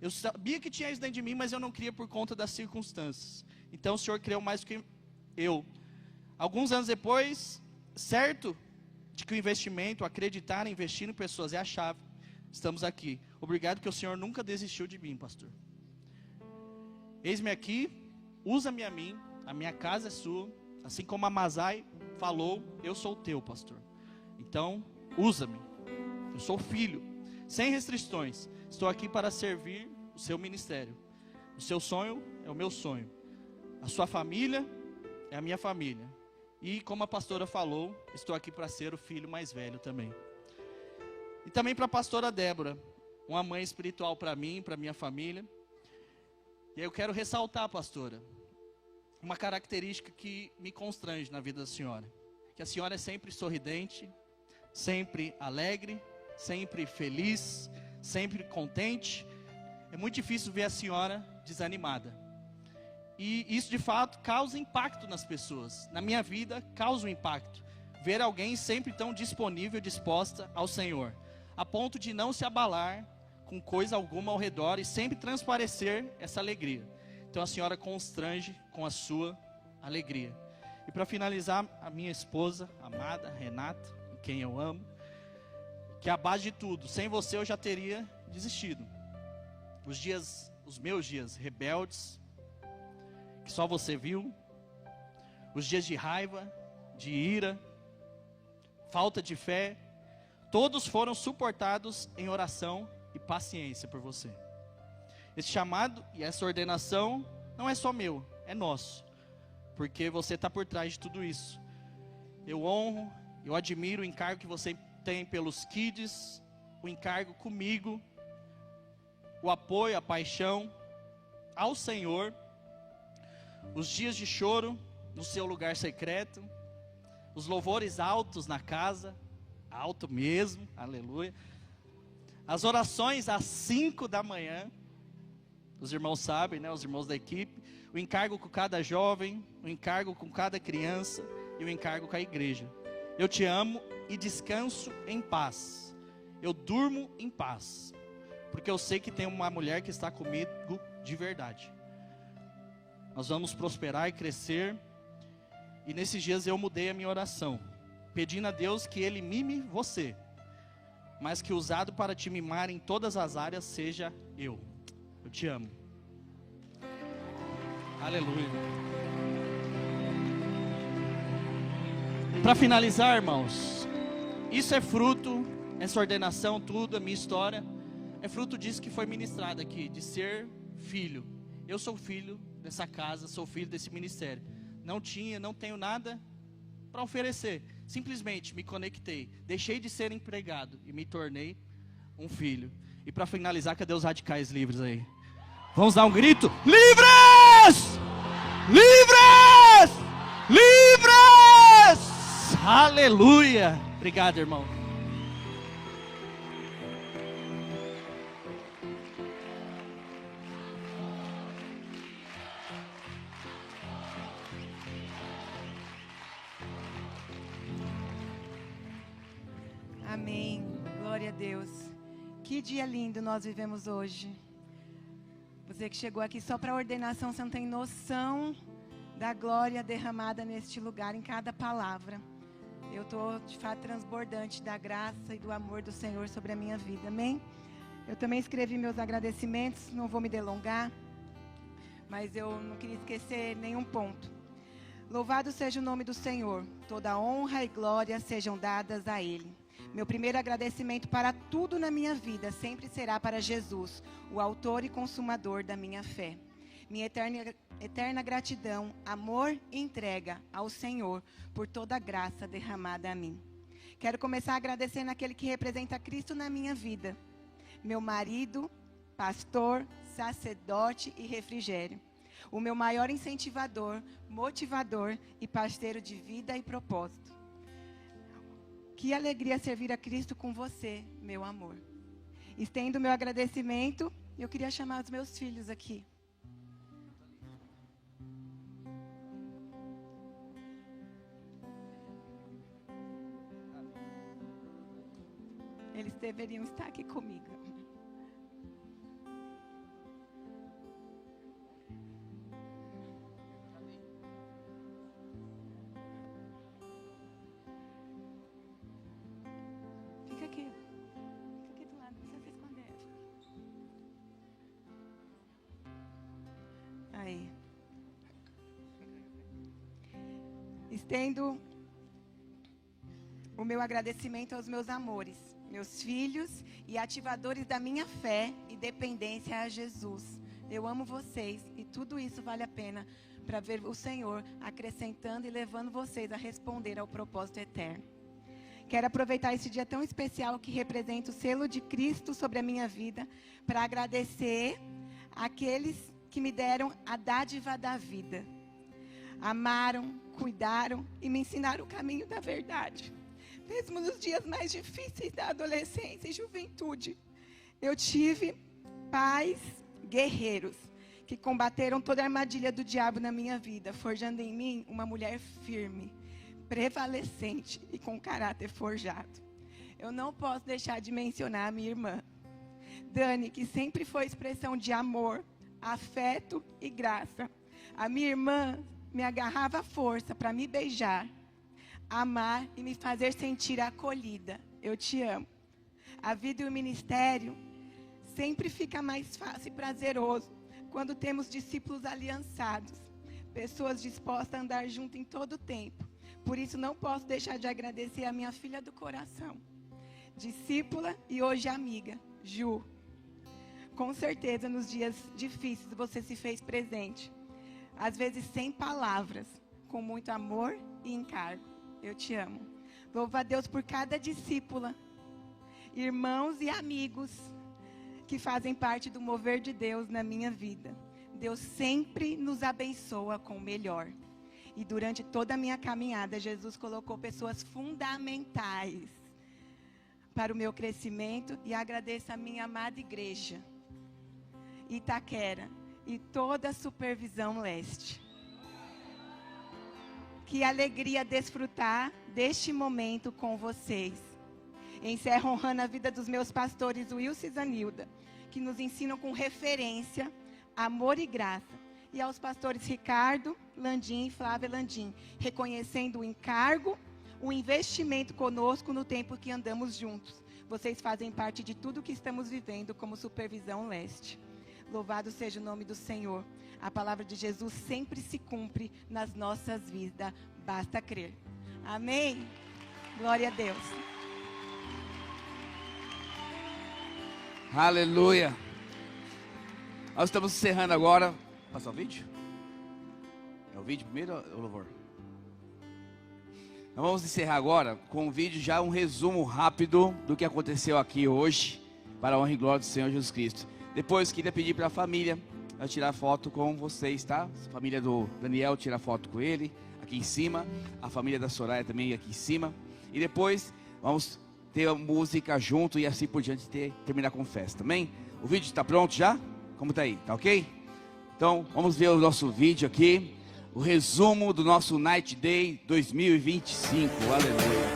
Eu sabia que tinha isso dentro de mim, mas eu não cria por conta das circunstâncias. Então o Senhor creu mais do que eu. Alguns anos depois, certo de que o investimento, acreditar, investir em pessoas é a chave, estamos aqui. Obrigado que o Senhor nunca desistiu de mim, pastor. Eis-me aqui, usa-me a mim, a minha casa é sua, assim como a Mazai falou, eu sou teu, pastor. Então, usa-me, eu sou filho, sem restrições, estou aqui para servir o seu ministério. O seu sonho é o meu sonho, a sua família é a minha família. E como a pastora falou, estou aqui para ser o filho mais velho também. E também para a pastora Débora, uma mãe espiritual para mim, para minha família. E aí eu quero ressaltar, pastora, uma característica que me constrange na vida da senhora. Que a senhora é sempre sorridente, sempre alegre, sempre feliz, sempre contente. É muito difícil ver a senhora desanimada. E isso de fato causa impacto nas pessoas. Na minha vida causa um impacto. Ver alguém sempre tão disponível, disposta ao Senhor, a ponto de não se abalar com coisa alguma ao redor e sempre transparecer essa alegria. Então a senhora constrange com a sua alegria. E para finalizar, a minha esposa amada, Renata, quem eu amo, que é a base de tudo. Sem você eu já teria desistido. Os meus dias rebeldes, que só você viu, os dias de raiva, de ira, falta de fé, todos foram suportados em oração e paciência por você. Esse chamado e essa ordenação não é só meu, é nosso, porque você está por trás de tudo isso. Eu honro, eu admiro o encargo que você tem pelos kids, o encargo comigo, o apoio, a paixão ao Senhor, os dias de choro no seu lugar secreto, os louvores altos na casa, alto mesmo, aleluia, as orações às 5 da manhã, os irmãos sabem, né, os irmãos da equipe, o encargo com cada jovem, o encargo com cada criança e o encargo com a igreja. Eu te amo e descanso em paz, eu durmo em paz, porque eu sei que tem uma mulher que está comigo de verdade. Nós vamos prosperar e crescer. E nesses dias eu mudei a minha oração, pedindo a Deus que Ele mime você, mas que usado para te mimar em todas as áreas seja eu. Eu te amo. Aleluia. Para finalizar, irmãos, isso é fruto, essa ordenação, tudo, a minha história, é fruto disso que foi ministrado aqui, de ser filho. Eu sou filho dessa casa, sou filho desse ministério. Não tenho nada para oferecer. Simplesmente me conectei, deixei de ser empregado e me tornei um filho. E para finalizar, cadê os radicais livres aí? Vamos dar um grito? Livres! Livres! Livres! Aleluia! Obrigado, irmão. Amém. Glória a Deus. Que dia lindo nós vivemos hoje. Você que chegou aqui só para a ordenação, você não tem noção da glória derramada neste lugar, em cada palavra. Eu estou, de fato, transbordante da graça e do amor do Senhor sobre a minha vida. Amém? Eu também escrevi meus agradecimentos, não vou me delongar, mas eu não queria esquecer nenhum ponto. Louvado seja o nome do Senhor. Toda honra e glória sejam dadas a Ele. Meu primeiro agradecimento para tudo na minha vida sempre será para Jesus, o autor e consumador da minha fé. Minha eterna gratidão, amor e entrega ao Senhor por toda a graça derramada a mim. Quero começar agradecendo aquele que representa Cristo na minha vida. Meu marido, pastor, sacerdote e refrigério. O meu maior incentivador, motivador e parceiro de vida e propósito. Que alegria servir a Cristo com você, meu amor. Estendo meu agradecimento e eu queria chamar os meus filhos aqui. Eles deveriam estar aqui comigo. Fica aqui do lado, não precisa se esconder. Aí. Estendo o meu agradecimento aos meus amores, meus filhos e ativadores da minha fé e dependência a Jesus. Eu amo vocês e tudo isso vale a pena para ver o Senhor acrescentando e levando vocês a responder ao propósito eterno. Quero aproveitar esse dia tão especial que representa o selo de Cristo sobre a minha vida para agradecer àqueles que me deram a dádiva da vida. Amaram, cuidaram e me ensinaram o caminho da verdade. Mesmo nos dias mais difíceis da adolescência e juventude, eu tive pais guerreiros que combateram toda a armadilha do diabo na minha vida, forjando em mim uma mulher firme, prevalecente e com caráter forjado. Eu não posso deixar de mencionar a minha irmã, Dani, que sempre foi expressão de amor, afeto e graça. A minha irmã me agarrava à força para me beijar, amar e me fazer sentir acolhida. Eu te amo. A vida e o ministério sempre fica mais fácil e prazeroso quando temos discípulos aliançados, pessoas dispostas a andar junto em todo o tempo. Por isso não posso deixar de agradecer a minha filha do coração, discípula e hoje amiga, Ju. Com certeza nos dias difíceis você se fez presente, às vezes sem palavras, com muito amor e encargo. Eu te amo. Louvo a Deus por cada discípula, irmãos e amigos que fazem parte do mover de Deus na minha vida. Deus sempre nos abençoa com o melhor. E durante toda a minha caminhada, Jesus colocou pessoas fundamentais para o meu crescimento. E agradeço a minha amada igreja, Itaquera, e toda a Supervisão Leste. Que alegria desfrutar deste momento com vocês. Encerro honrando a vida dos meus pastores Wilson e Zanilda, que nos ensinam com referência, amor e graça. E aos pastores Ricardo Landim e Flávia Landim, reconhecendo o encargo, o investimento conosco no tempo que andamos juntos. Vocês fazem parte de tudo que estamos vivendo como Supervisão Leste. Louvado seja o nome do Senhor. A palavra de Jesus sempre se cumpre nas nossas vidas. Basta crer. Amém? Glória a Deus. Aleluia. Nós estamos encerrando agora. Passar o vídeo? vídeo primeiro ou o louvor? Nós vamos encerrar agora com um vídeo, já um resumo rápido do que aconteceu aqui hoje, para a honra e glória do Senhor Jesus Cristo. Depois queria pedir para a família a tirar foto com vocês, tá? A família do Daniel tira foto com ele, aqui em cima. A família da Soraya também aqui em cima. E depois vamos ter a música junto e assim por diante terminar com festa, amém? O vídeo está pronto já? Como está aí? Tá ok? Então vamos ver o nosso vídeo aqui. O resumo do nosso Night Day 2025. Aleluia.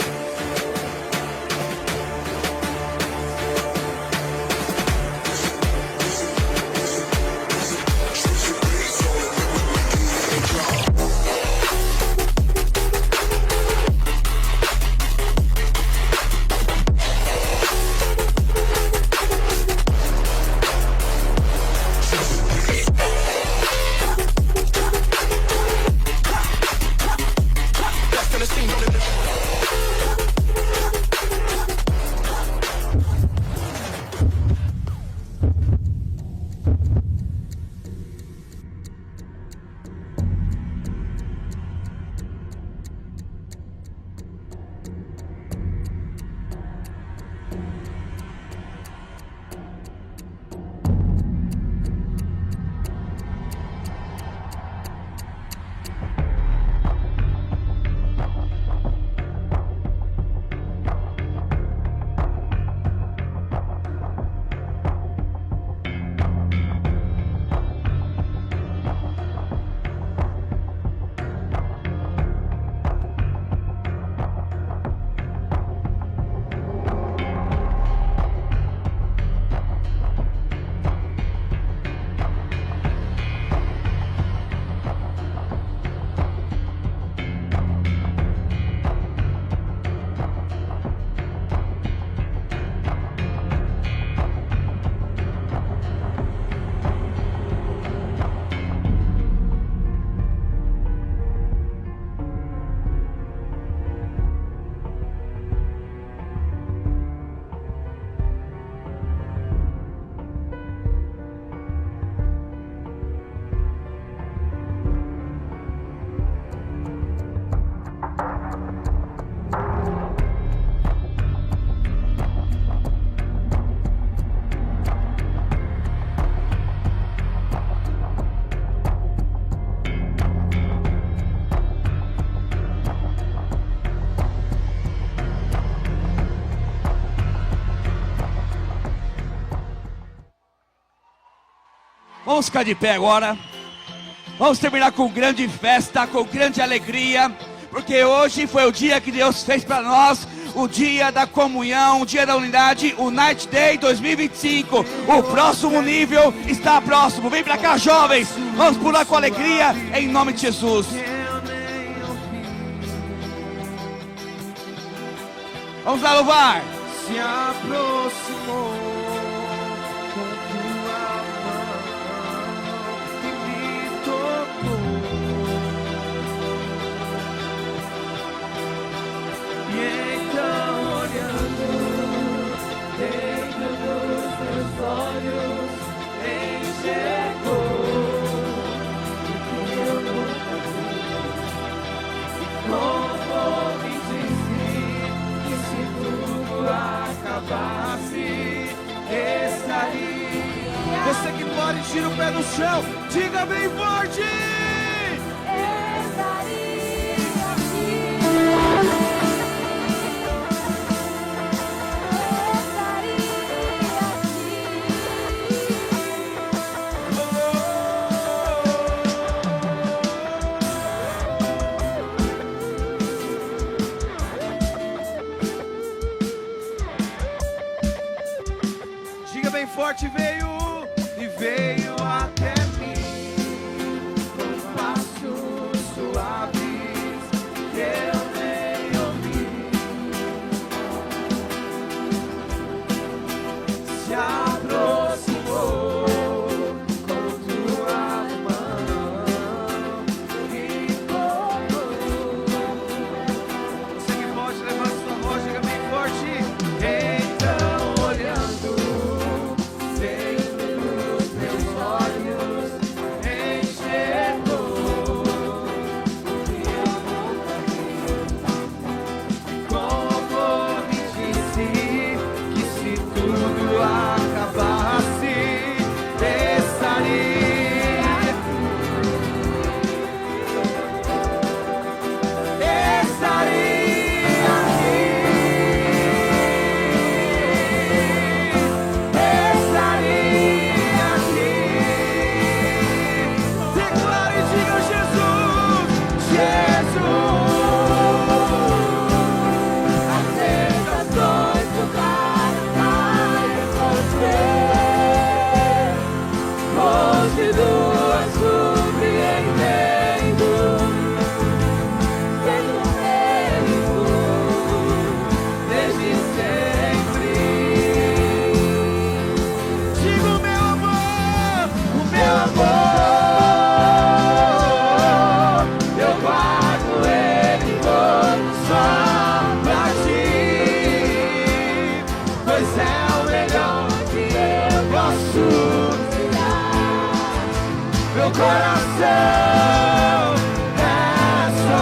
Vamos ficar de pé agora. Vamos terminar com grande festa, com grande alegria, porque hoje foi o dia que Deus fez para nós, o dia da comunhão, o dia da unidade, o Night Day 2025. O próximo nível está próximo. Vem para cá, jovens. Vamos pular com alegria em nome de Jesus. Vamos lá louvar. Se aproximou. Olhos enxergou o que eu nunca vi. Como me disse que se tudo acabasse, estaria. Você que pode, tira o pé no chão, diga bem forte. Estaria aqui. Forte veio e veio até mim com passos suaves que eu nem ouvi. Se aproximou com tua mão e tocou. Você que pode, levanta sua voz, diga bem forte. Então olhando pois é o melhor que eu posso tirar. Meu coração é só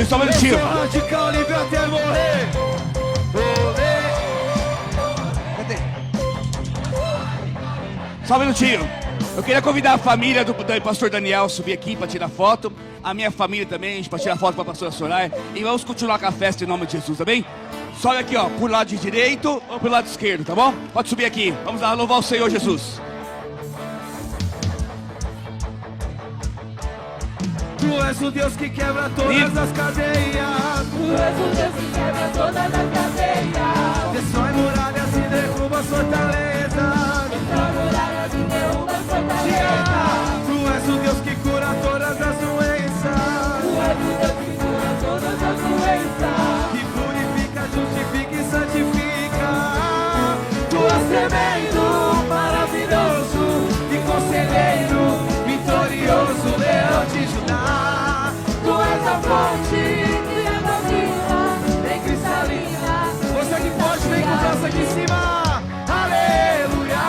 Só um minutinho. Radical livre até morrer. Cadê? Só um minutinho. Eu queria convidar a família do pastor Daniel a subir aqui para tirar foto. A minha família também, para tirar foto com a pastora Soraya. E vamos continuar com a festa em nome de Jesus, tá bem? Sobe aqui, ó, por lado direito ou pelo lado esquerdo, tá bom? Pode subir aqui. Vamos lá louvar o Senhor Jesus. Tu és o Deus que quebra todas as cadeias. Tu és o Deus que quebra todas as cadeias. Destrói muralhas e derruba fortalezas. Destrói muralhas e derruba fortalezas. Tu és o Deus que cura todas as doenças. Tu és o Deus que cura todas as doenças. Que purifica, justifica e santifica. Tu és tremendo, maravilhoso e conselheiro, vitorioso, leão de Judá. Tu és a fonte que é vazia, bem cristalina. Você que pode, vem com dança aqui em cima. Aleluia,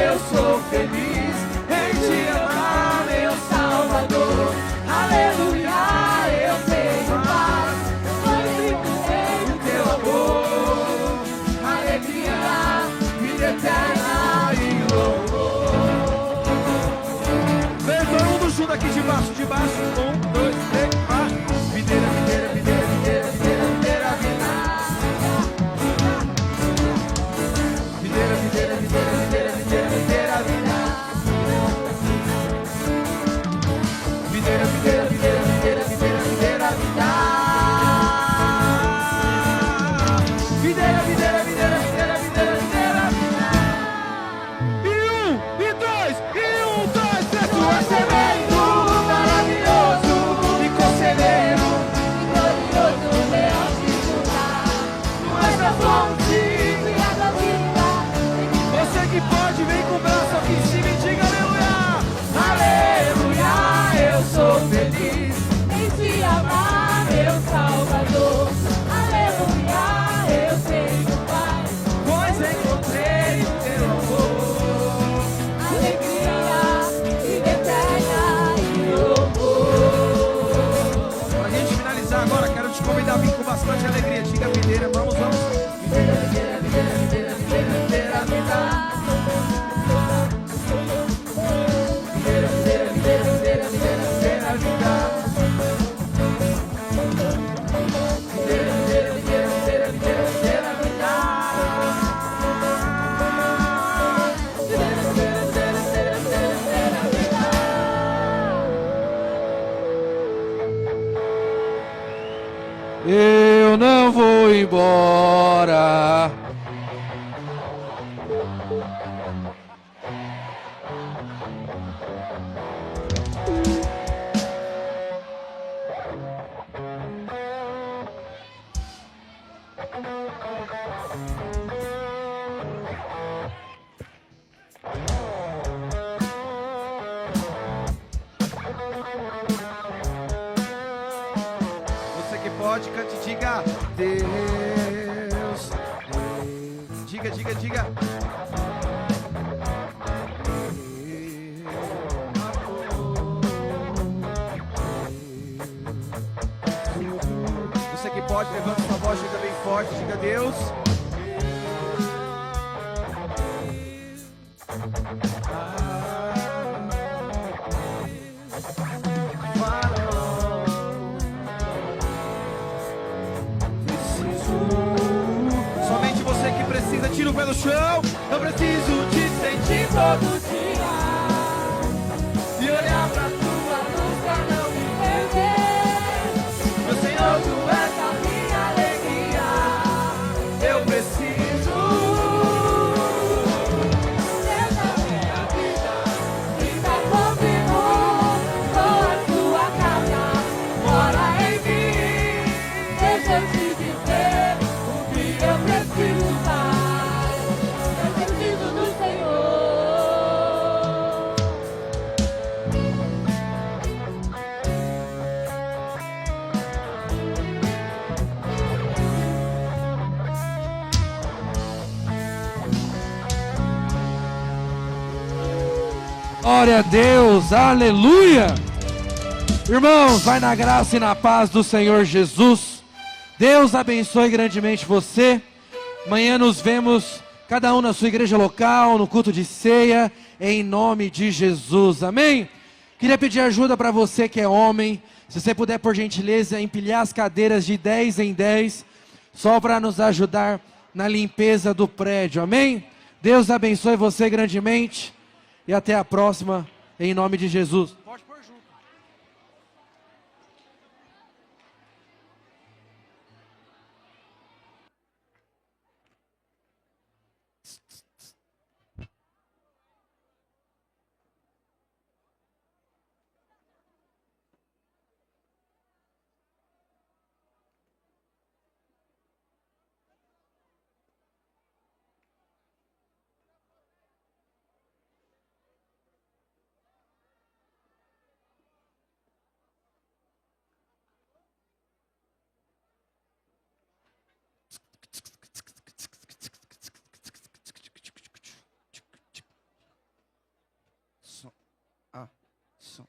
eu sou feliz em te amar, meu Salvador. Aleluia, eu tenho paz, eu vivo em teu amor. Alegria, vida eterna e louvor. Vem todo mundo junto aqui de baixo, de baixo. 1, 2, 3, 4. Videira, videira, videira, videira, videira, videira, videira. Videira, videira, videira, videira, videira, videira, videira. Videira, videira, videira, videira, videira, videira, videira. Videira, videira, videira, videira, videira, videira. E 1, e 2, e 1, 2, 3. Tu és tremendo, maravilhoso e de alegria, diga videira, vamos. Videira, videira, videira, videira, videira, videira, vida. Videira, videira, videira, videira, videira, videira, vida. Videira, videira, videira, videira, videira, videira, vida. Videira, videira, videira, videira, videira, videira, vida. Eu não vou embora. Você que pode, cante e diga Deus, Deus. Diga, diga, diga. Você que pode, levanta sua voz, diga bem forte, diga Deus. Somente você que precisa, tira o pé do chão. Eu preciso te sentir todo dia e olhar pra tua luz pra não me perder. Meu Senhor, tu és a minha alegria. Eu preciso dessa minha vida. Fica comigo com a tua casa. Mora em mim. Deixa eu te dizer o que eu preciso mais. Eu preciso do Senhor. Glória a Deus, aleluia. Irmãos, vai na graça e na paz do Senhor Jesus. Deus abençoe grandemente você. Amanhã nos vemos, cada um na sua igreja local, no culto de ceia, em nome de Jesus, amém? Queria pedir ajuda para você que é homem, se você puder por gentileza empilhar as cadeiras de 10 em 10, só para nos ajudar na limpeza do prédio, amém? Deus abençoe você grandemente e até a próxima, em nome de Jesus. Pode pôr junto. Som. Ah, som.